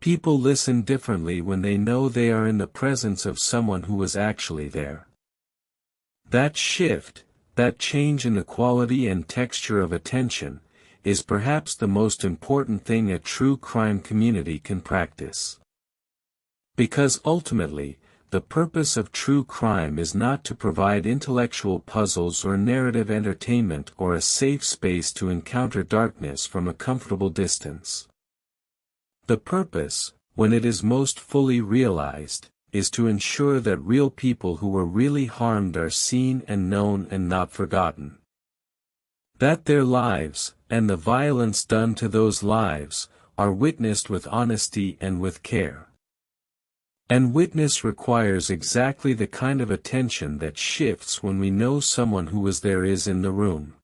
Speaker 1: People listen differently when they know they are in the presence of someone who was actually there. That shift, that change in the quality and texture of attention, is perhaps the most important thing a true crime community can practice. Because ultimately, the purpose of true crime is not to provide intellectual puzzles or narrative entertainment or a safe space to encounter darkness from a comfortable distance. The purpose, when it is most fully realized, is to ensure that real people who were really harmed are seen and known and not forgotten. That their lives, and the violence done to those lives, are witnessed with honesty and with care. And witness requires exactly the kind of attention that shifts when we know someone who was there is in the room.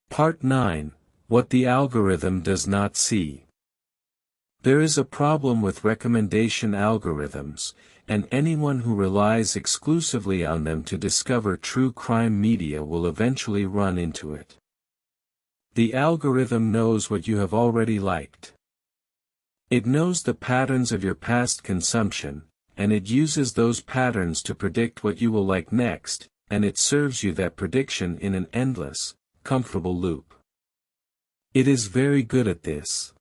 Speaker 1: Part 9, What the Algorithm Does Not See. There is a problem with recommendation algorithms, and anyone who relies exclusively on them to discover true crime media will eventually run into it. The algorithm knows what you have already liked. It knows the patterns of your past consumption, and it uses those patterns to predict what you will like next, and it serves you that prediction in an endless, comfortable loop. It is very good at this.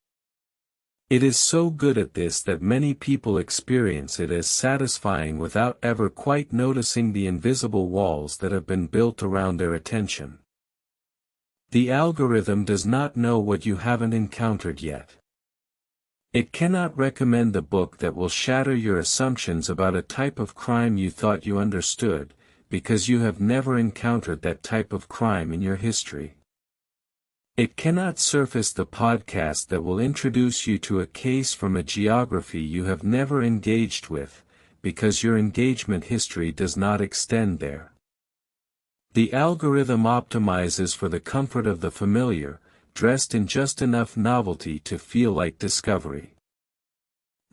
Speaker 1: It is so good at this that many people experience it as satisfying without ever quite noticing the invisible walls that have been built around their attention. The algorithm does not know what you haven't encountered yet. It cannot recommend the book that will shatter your assumptions about a type of crime you thought you understood, because you have never encountered that type of crime in your history. It cannot surface the podcast that will introduce you to a case from a geography you have never engaged with, because your engagement history does not extend there. The algorithm optimizes for the comfort of the familiar, dressed in just enough novelty to feel like discovery.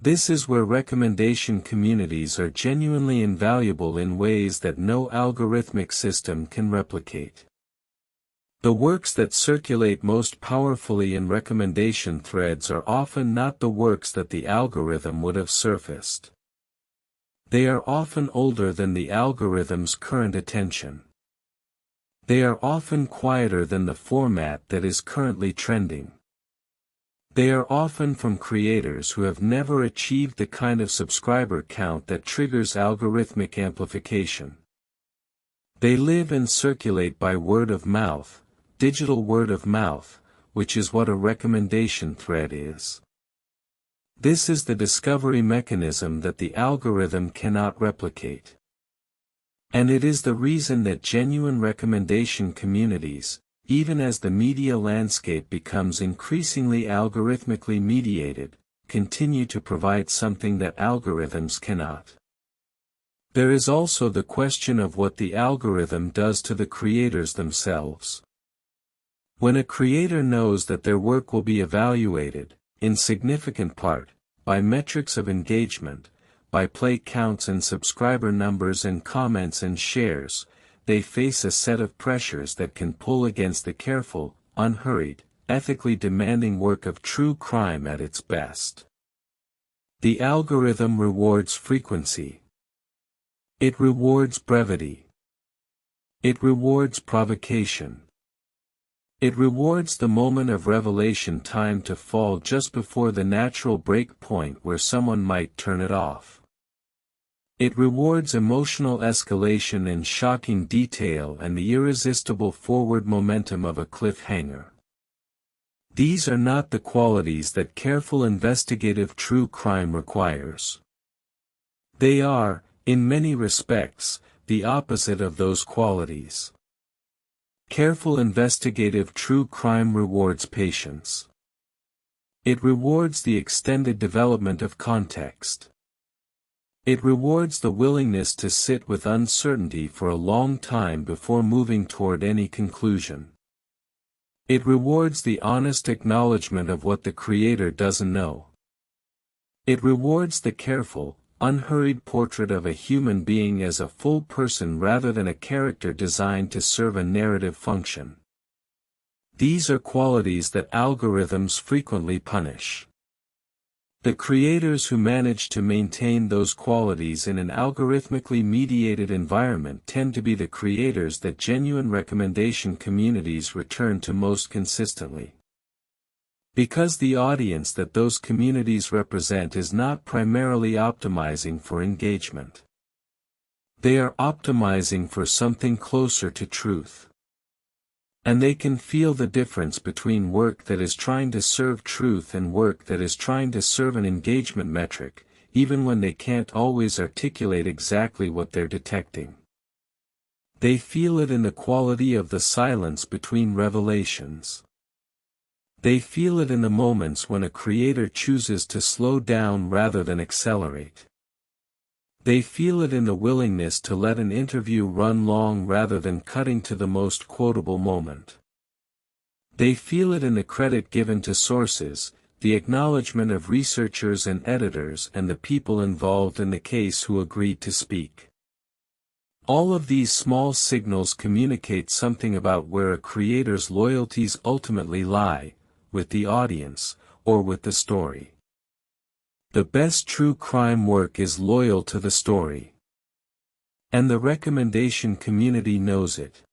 Speaker 1: This is where recommendation communities are genuinely invaluable in ways that no algorithmic system can replicate. The works that circulate most powerfully in recommendation threads are often not the works that the algorithm would have surfaced. They are often older than the algorithm's current attention. They are often quieter than the format that is currently trending. They are often from creators who have never achieved the kind of subscriber count that triggers algorithmic amplification. They live and circulate by word of mouth, digital word of mouth, which is what a recommendation thread is. This is the discovery mechanism that the algorithm cannot replicate. And it is the reason that genuine recommendation communities, even as the media landscape becomes increasingly algorithmically mediated, continue to provide something that algorithms cannot. There is also the question of what the algorithm does to the creators themselves. When a creator knows that their work will be evaluated, in significant part, by metrics of engagement, by play counts and subscriber numbers and comments and shares, they face a set of pressures that can pull against the careful, unhurried, ethically demanding work of true crime at its best. The algorithm rewards frequency. It rewards brevity. It rewards provocation. It rewards the moment of revelation timed to fall just before the natural break point where someone might turn it off. It rewards emotional escalation and shocking detail and the irresistible forward momentum of a cliffhanger. These are not the qualities that careful investigative true crime requires. They are, in many respects, the opposite of those qualities. Careful investigative true crime rewards patience. It rewards the extended development of context. It rewards the willingness to sit with uncertainty for a long time before moving toward any conclusion. It rewards the honest acknowledgement of what the creator doesn't know. It rewards the careful, unhurried portrait of a human being as a full person rather than a character designed to serve a narrative function. These are qualities that algorithms frequently punish. The creators who manage to maintain those qualities in an algorithmically mediated environment tend to be the creators that genuine recommendation communities return to most consistently. Because the audience that those communities represent is not primarily optimizing for engagement. They are optimizing for something closer to truth. And they can feel the difference between work that is trying to serve truth and work that is trying to serve an engagement metric, even when they can't always articulate exactly what they're detecting. They feel it in the quality of the silence between revelations. They feel it in the moments when a creator chooses to slow down rather than accelerate. They feel it in the willingness to let an interview run long rather than cutting to the most quotable moment. They feel it in the credit given to sources, the acknowledgement of researchers and editors and the people involved in the case who agreed to speak. All of these small signals communicate something about where a creator's loyalties ultimately lie, with the audience, or with the story. The best true crime work is loyal to the story. And the recommendation community knows it.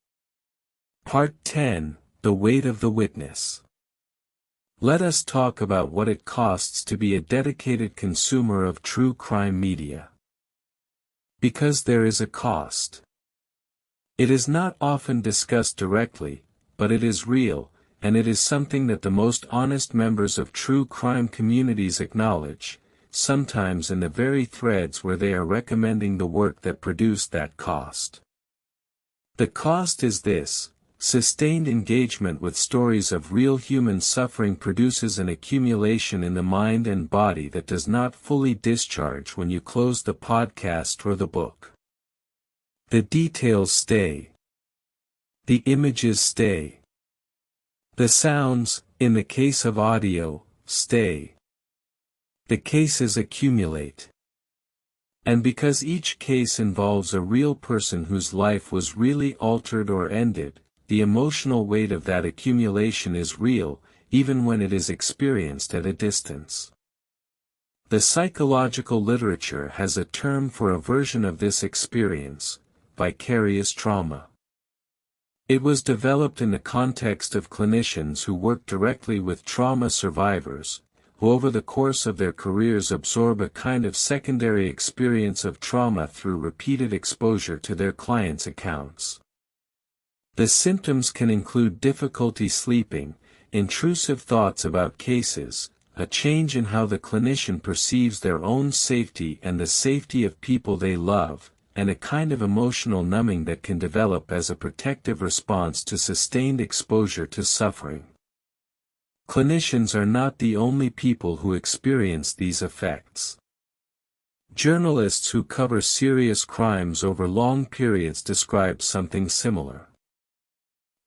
Speaker 1: Part 10, The Weight of the Witness. Let us talk about what it costs to be a dedicated consumer of true crime media. Because there is a cost. It is not often discussed directly, but it is real, and it is something that the most honest members of true crime communities acknowledge, sometimes in the very threads where they are recommending the work that produced that cost. The cost is this: sustained engagement with stories of real human suffering produces an accumulation in the mind and body that does not fully discharge when you close the podcast or the book. The details stay. The images stay. The sounds, in the case of audio, stay. The cases accumulate. And because each case involves a real person whose life was really altered or ended, the emotional weight of that accumulation is real, even when it is experienced at a distance. The psychological literature has a term for a version of this experience: vicarious trauma. It was developed in the context of clinicians who work directly with trauma survivors, who over the course of their careers absorb a kind of secondary experience of trauma through repeated exposure to their clients' accounts. The symptoms can include difficulty sleeping, intrusive thoughts about cases, a change in how the clinician perceives their own safety and the safety of people they love, and a kind of emotional numbing that can develop as a protective response to sustained exposure to suffering. Clinicians are not the only people who experience these effects. Journalists who cover serious crimes over long periods describe something similar.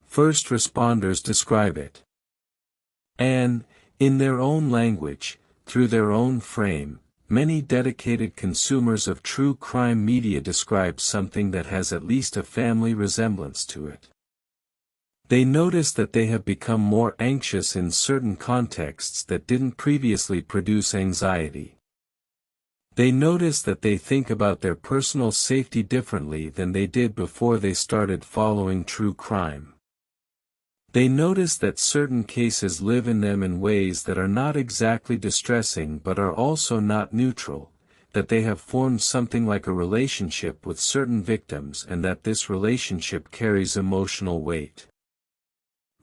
Speaker 1: First responders describe it. And, in their own language, through their own frame, many dedicated consumers of true crime media describe something that has at least a family resemblance to it. They notice that they have become more anxious in certain contexts that didn't previously produce anxiety. They notice that they think about their personal safety differently than they did before they started following true crime. They notice that certain cases live in them in ways that are not exactly distressing but are also not neutral, that they have formed something like a relationship with certain victims and that this relationship carries emotional weight.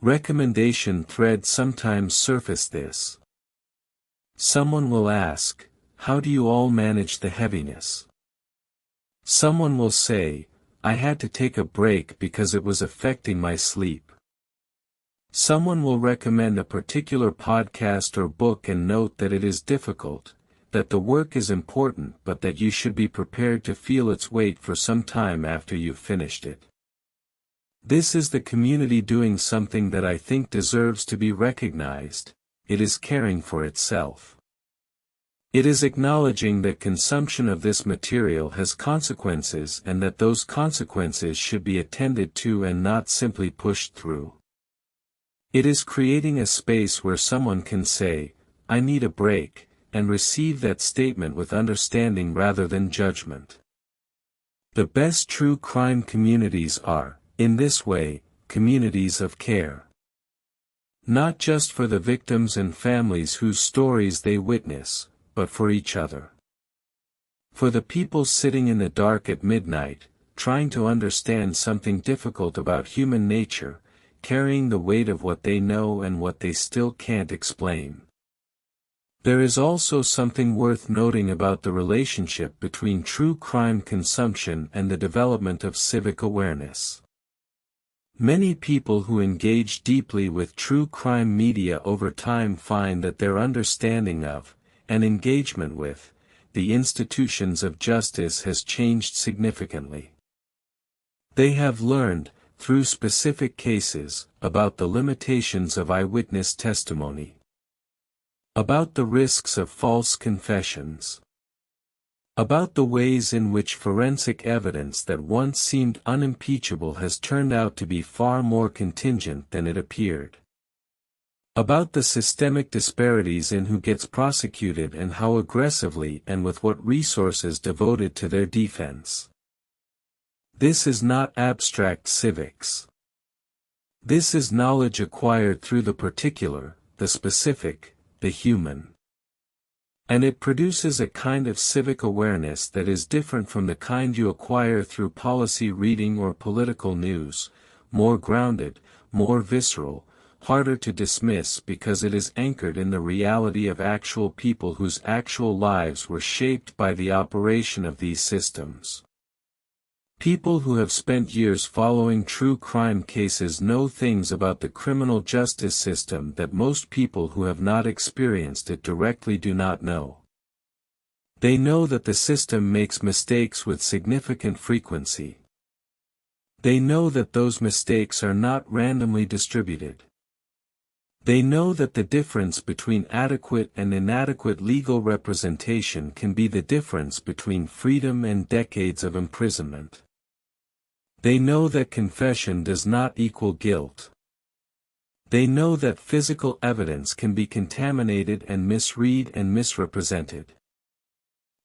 Speaker 1: Recommendation threads sometimes surface this. Someone will ask, "How do you all manage the heaviness?" Someone will say, "I had to take a break because it was affecting my sleep." Someone will recommend a particular podcast or book and note that it is difficult, that the work is important but that you should be prepared to feel its weight for some time after you've finished it. This is the community doing something that I think deserves to be recognized: it is caring for itself. It is acknowledging that consumption of this material has consequences and that those consequences should be attended to and not simply pushed through. It is creating a space where someone can say, "I need a break," and receive that statement with understanding rather than judgment. The best true crime communities are, in this way, communities of care. Not just for the victims and families whose stories they witness, but for each other. For the people sitting in the dark at midnight, trying to understand something difficult about human nature, carrying the weight of what they know and what they still can't explain. There is also something worth noting about the relationship between true crime consumption and the development of civic awareness. Many people who engage deeply with true crime media over time find that their understanding of, and engagement with, the institutions of justice has changed significantly. They have learned, through specific cases, about the limitations of eyewitness testimony, about the risks of false confessions, about the ways in which forensic evidence that once seemed unimpeachable has turned out to be far more contingent than it appeared, about the systemic disparities in who gets prosecuted and how aggressively and with what resources devoted to their defense. This is not abstract civics. This is knowledge acquired through the particular, the specific, the human. And it produces a kind of civic awareness that is different from the kind you acquire through policy reading or political news, more grounded, more visceral, harder to dismiss because it is anchored in the reality of actual people whose actual lives were shaped by the operation of these systems. People who have spent years following true crime cases know things about the criminal justice system that most people who have not experienced it directly do not know. They know that the system makes mistakes with significant frequency. They know that those mistakes are not randomly distributed. They know that the difference between adequate and inadequate legal representation can be the difference between freedom and decades of imprisonment. They know that confession does not equal guilt. They know that physical evidence can be contaminated and misread and misrepresented.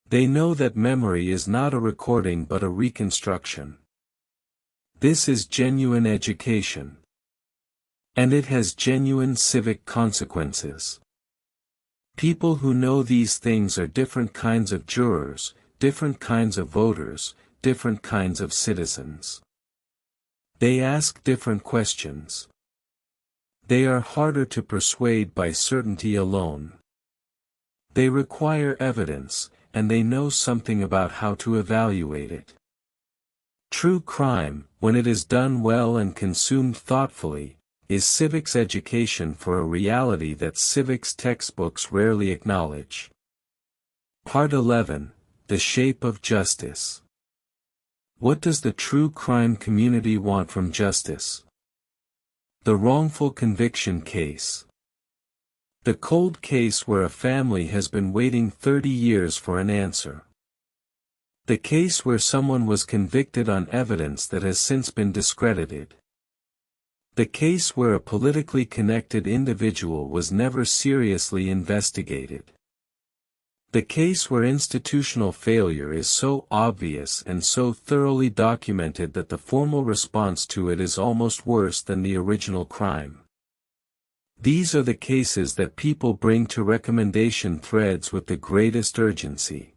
Speaker 1: They know that memory is not a recording but a reconstruction. This is genuine education. And it has genuine civic consequences. People who know these things are different kinds of jurors, different kinds of voters, different kinds of citizens. They ask different questions. They are harder to persuade by certainty alone. They require evidence, and they know something about how to evaluate it. True crime, when it is done well and consumed thoughtfully, is civics education for a reality that civics textbooks rarely acknowledge. Part 11: The Shape of Justice. What does the true crime community want from justice? The wrongful conviction case. The cold case where a family has been waiting 30 years for an answer. The case where someone was convicted on evidence that has since been discredited. The case where a politically connected individual was never seriously investigated. The case where institutional failure is so obvious and so thoroughly documented that the formal response to it is almost worse than the original crime. These are the cases that people bring to recommendation threads with the greatest urgency.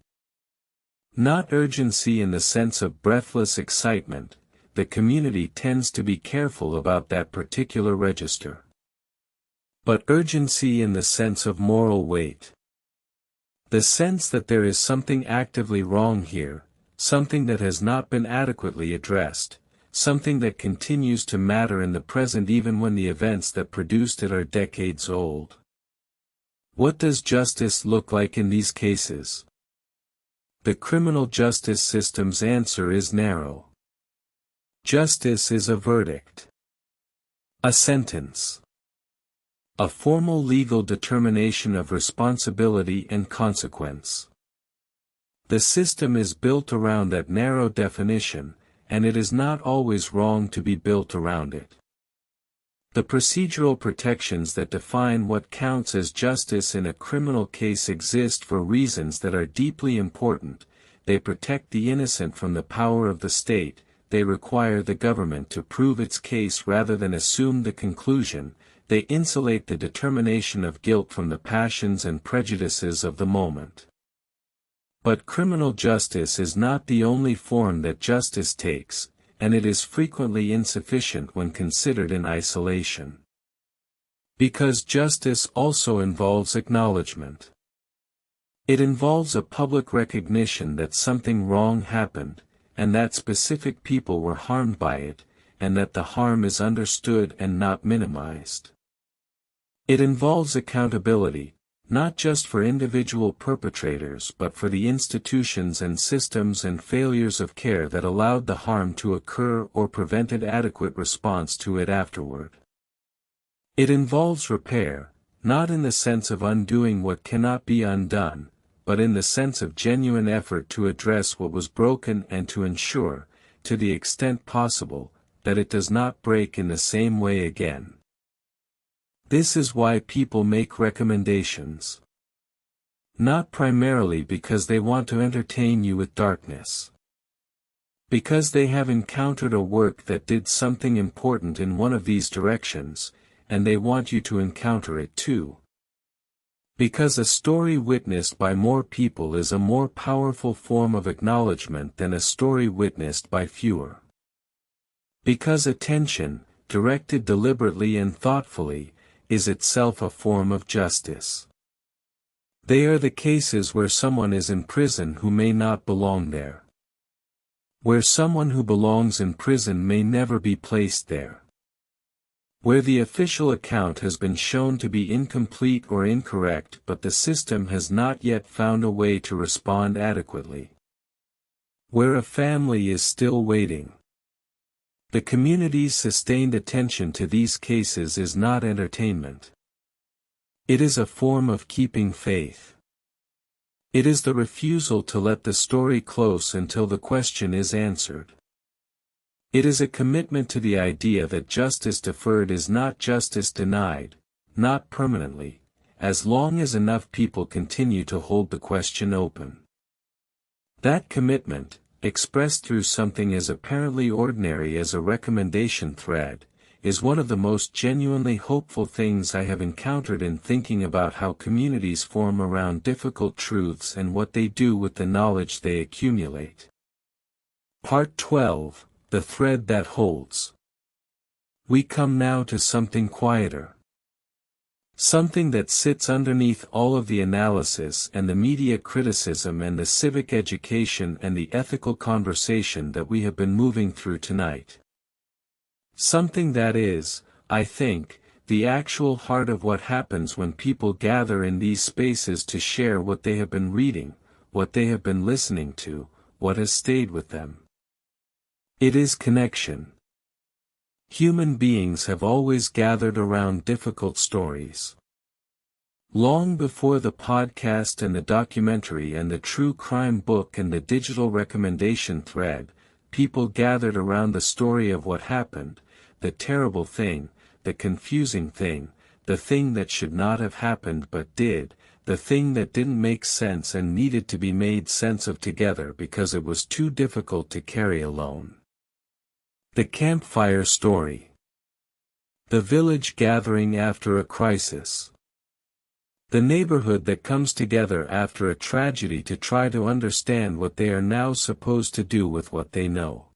Speaker 1: Not urgency in the sense of breathless excitement, the community tends to be careful about that particular register. But urgency in the sense of moral weight. The sense that there is something actively wrong here, something that has not been adequately addressed, something that continues to matter in the present even when the events that produced it are decades old. What does justice look like in these cases? The criminal justice system's answer is narrow. Justice is a verdict. A sentence. A formal legal determination of responsibility and consequence. The system is built around that narrow definition, and it is not always wrong to be built around it. The procedural protections that define what counts as justice in a criminal case exist for reasons that are deeply important. They protect the innocent from the power of the state, they require the government to prove its case rather than assume the conclusion, they insulate the determination of guilt from the passions and prejudices of the moment. But criminal justice is not the only form that justice takes, and it is frequently insufficient when considered in isolation. Because justice also involves acknowledgement. It involves a public recognition that something wrong happened, and that specific people were harmed by it, and that the harm is understood and not minimized. It involves accountability, not just for individual perpetrators but for the institutions and systems and failures of care that allowed the harm to occur or prevented adequate response to it afterward. It involves repair, not in the sense of undoing what cannot be undone, but in the sense of genuine effort to address what was broken and to ensure, to the extent possible, that it does not break in the same way again. This is why people make recommendations. Not primarily because they want to entertain you with darkness. Because they have encountered a work that did something important in one of these directions, and they want you to encounter it too. Because a story witnessed by more people is a more powerful form of acknowledgement than a story witnessed by fewer. Because attention, directed deliberately and thoughtfully, is itself a form of justice. They are the cases where someone is in prison who may not belong there. Where someone who belongs in prison may never be placed there. Where the official account has been shown to be incomplete or incorrect but the system has not yet found a way to respond adequately. Where a family is still waiting. The community's sustained attention to these cases is not entertainment. It is a form of keeping faith. It is the refusal to let the story close until the question is answered. It is a commitment to the idea that justice deferred is not justice denied, not permanently, as long as enough people continue to hold the question open. That commitment, expressed through something as apparently ordinary as a recommendation thread, is one of the most genuinely hopeful things I have encountered in thinking about how communities form around difficult truths and what they do with the knowledge they accumulate. Part 12. The thread that holds. We come now to something quieter. Something that sits underneath all of the analysis and the media criticism and the civic education and the ethical conversation that we have been moving through tonight. Something that is, I think, the actual heart of what happens when people gather in these spaces to share what they have been reading, what they have been listening to, what has stayed with them. It is connection. Human beings have always gathered around difficult stories. Long before the podcast and the documentary and the true crime book and the digital recommendation thread, people gathered around the story of what happened, the terrible thing, the confusing thing, the thing that should not have happened but did, the thing that didn't make sense and needed to be made sense of together because it was too difficult to carry alone. The campfire story. The village gathering after a crisis. The neighborhood that comes together after a tragedy to try to understand what they are now supposed to do with what they know.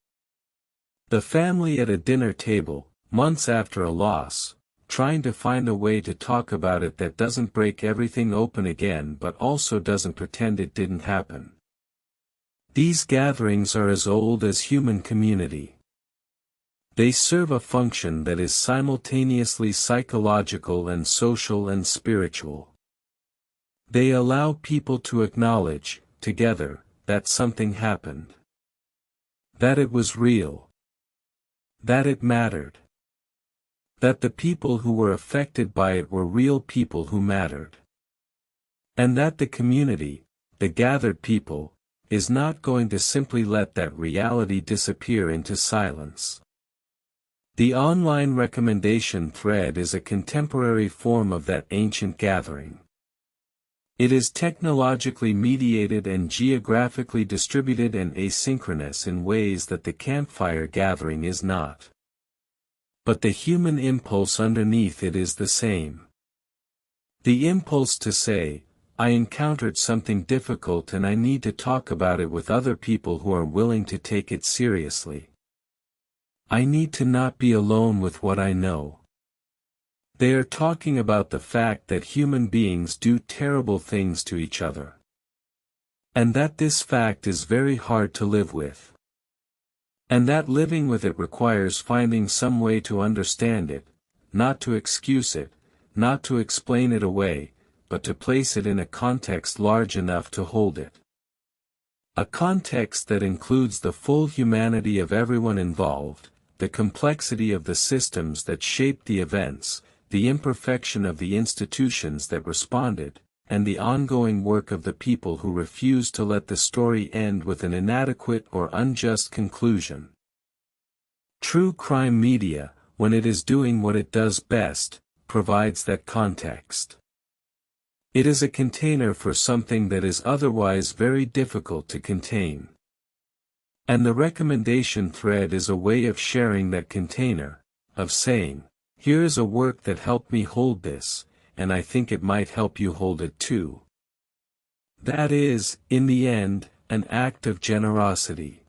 Speaker 1: The family at a dinner table, months after a loss, trying to find a way to talk about it that doesn't break everything open again but also doesn't pretend it didn't happen. These gatherings are as old as human community. They serve a function that is simultaneously psychological and social and spiritual. They allow people to acknowledge, together, that something happened. That it was real. That it mattered. That the people who were affected by it were real people who mattered. And that the community, the gathered people, is not going to simply let that reality disappear into silence. The online recommendation thread is a contemporary form of that ancient gathering. It is technologically mediated and geographically distributed and asynchronous in ways that the campfire gathering is not. But the human impulse underneath it is the same. The impulse to say, I encountered something difficult and I need to talk about it with other people who are willing to take it seriously. I need to not be alone with what I know. They are talking about the fact that human beings do terrible things to each other. And that this fact is very hard to live with. And that living with it requires finding some way to understand it, not to excuse it, not to explain it away, but to place it in a context large enough to hold it. A context that includes the full humanity of everyone involved, the complexity of the systems that shaped the events, the imperfection of the institutions that responded, and the ongoing work of the people who refused to let the story end with an inadequate or unjust conclusion. True crime media, when it is doing what it does best, provides that context. It is a container for something that is otherwise very difficult to contain. And the recommendation thread is a way of sharing that container, of saying, here is a work that helped me hold this, and I think it might help you hold it too. That is, in the end, an act of generosity.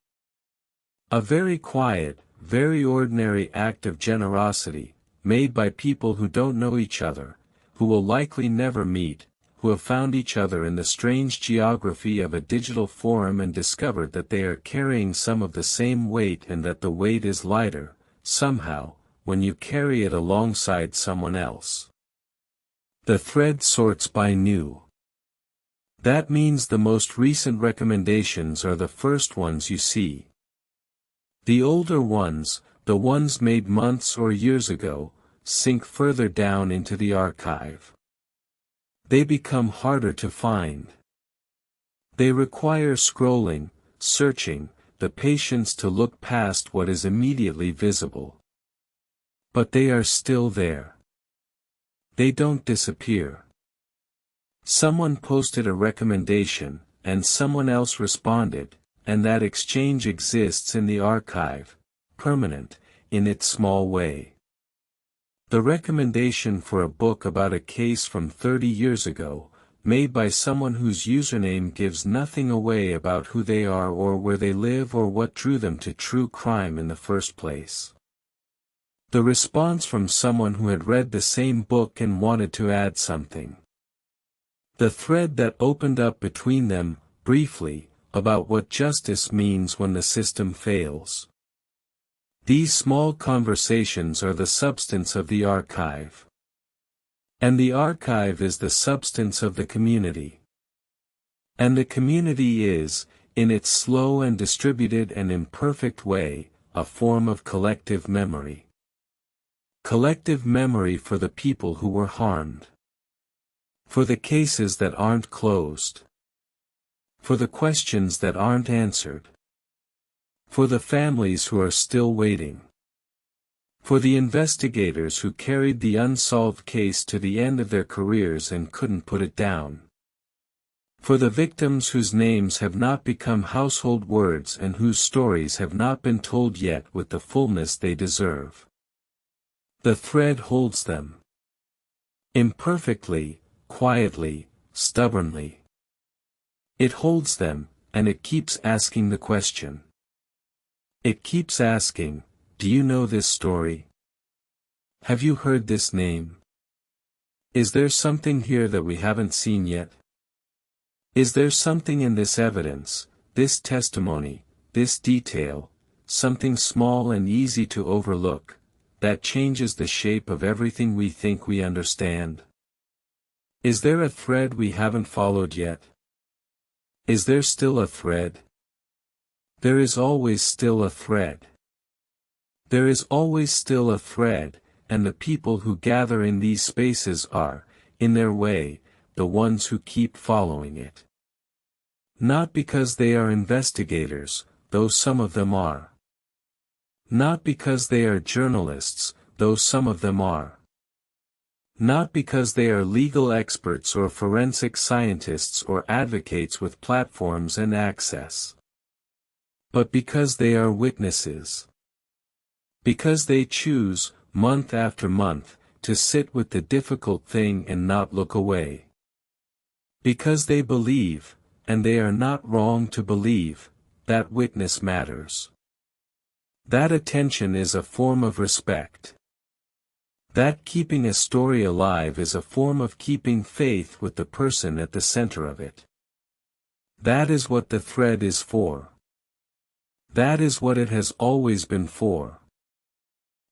Speaker 1: A very quiet, very ordinary act of generosity, made by people who don't know each other, who will likely never meet, who have found each other in the strange geography of a digital forum and discovered that they are carrying some of the same weight and that the weight is lighter, somehow, when you carry it alongside someone else. The thread sorts by new. That means the most recent recommendations are the first ones you see. The older ones, the ones made months or years ago, sink further down into the archive. They become harder to find. They require scrolling, searching, the patience to look past what is immediately visible. But they are still there. They don't disappear. Someone posted a recommendation, and someone else responded, and that exchange exists in the archive, permanent, in its small way. The recommendation for a book about a case from 30 years ago, made by someone whose username gives nothing away about who they are or where they live or what drew them to true crime in the first place. The response from someone who had read the same book and wanted to add something. The thread that opened up between them, briefly, about what justice means when the system fails. These small conversations are the substance of the archive. And the archive is the substance of the community. And the community is, in its slow and distributed and imperfect way, a form of collective memory. Collective memory for the people who were harmed. For the cases that aren't closed. For the questions that aren't answered. For the families who are still waiting. For the investigators who carried the unsolved case to the end of their careers and couldn't put it down. For the victims whose names have not become household words and whose stories have not been told yet with the fullness they deserve. The thread holds them. Imperfectly, quietly, stubbornly. It holds them, and it keeps asking the question. It keeps asking, do you know this story? Have you heard this name? Is there something here that we haven't seen yet? Is there something in this evidence, this testimony, this detail, something small and easy to overlook, that changes the shape of everything we think we understand? Is there a thread we haven't followed yet? Is there still a thread? There is always still a thread. There is always still a thread, and the people who gather in these spaces are, in their way, the ones who keep following it. Not because they are investigators, though some of them are. Not because they are journalists, though some of them are. Not because they are legal experts or forensic scientists or advocates with platforms and access. But because they are witnesses. Because they choose, month after month, to sit with the difficult thing and not look away. Because they believe, and they are not wrong to believe, that witness matters. That attention is a form of respect. That keeping a story alive is a form of keeping faith with the person at the center of it. That is what the thread is for. That is what it has always been for.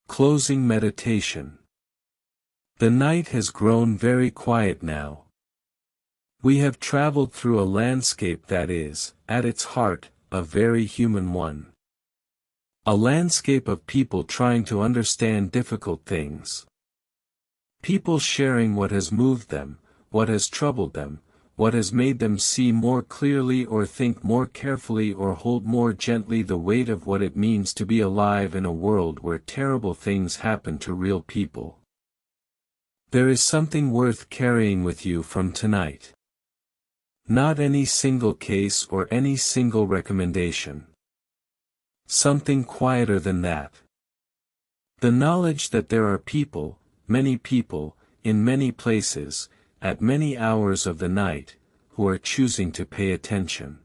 Speaker 1: Closing meditation. The night has grown very quiet now. We have traveled through a landscape that is, at its heart, a very human one. A landscape of people trying to understand difficult things. People sharing what has moved them, what has troubled them, what has made them see more clearly or think more carefully or hold more gently the weight of what it means to be alive in a world where terrible things happen to real people. There is something worth carrying with you from tonight. Not any single case or any single recommendation. Something quieter than that. The knowledge that there are people, many people, in many places, at many hours of the night, who are choosing to pay attention.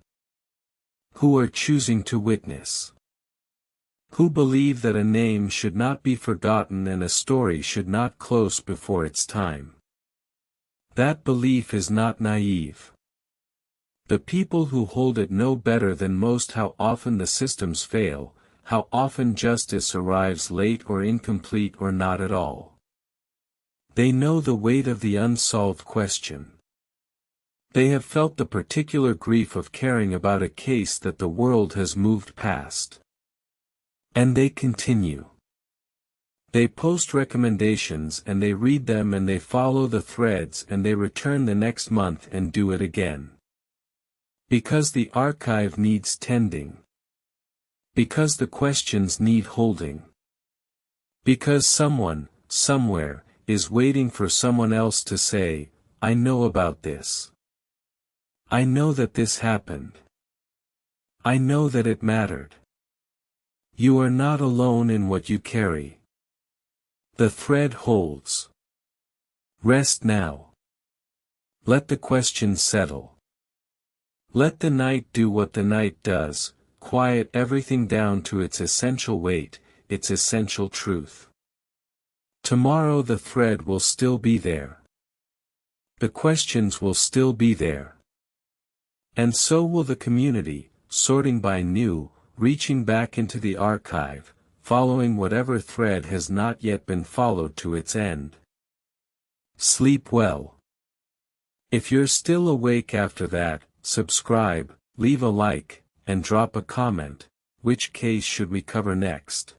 Speaker 1: Who are choosing to witness. Who believe that a name should not be forgotten and a story should not close before its time. That belief is not naive. The people who hold it know better than most how often the systems fail, how often justice arrives late or incomplete or not at all. They know the weight of the unsolved question. They have felt the particular grief of caring about a case that the world has moved past. And they continue. They post recommendations and they read them and they follow the threads and they return the next month and do it again. Because the archive needs tending. Because the questions need holding. Because someone, somewhere, is waiting for someone else to say, I know about this. I know that this happened. I know that it mattered. You are not alone in what you carry. The thread holds. Rest now. Let the question settle. Let the night do what the night does, quiet everything down to its essential weight, its essential truth. Tomorrow the thread will still be there. The questions will still be there. And so will the community, sorting by new, reaching back into the archive, following whatever thread has not yet been followed to its end. Sleep well. If you're still awake after that, subscribe, leave a like, and drop a comment. Which case should we cover next?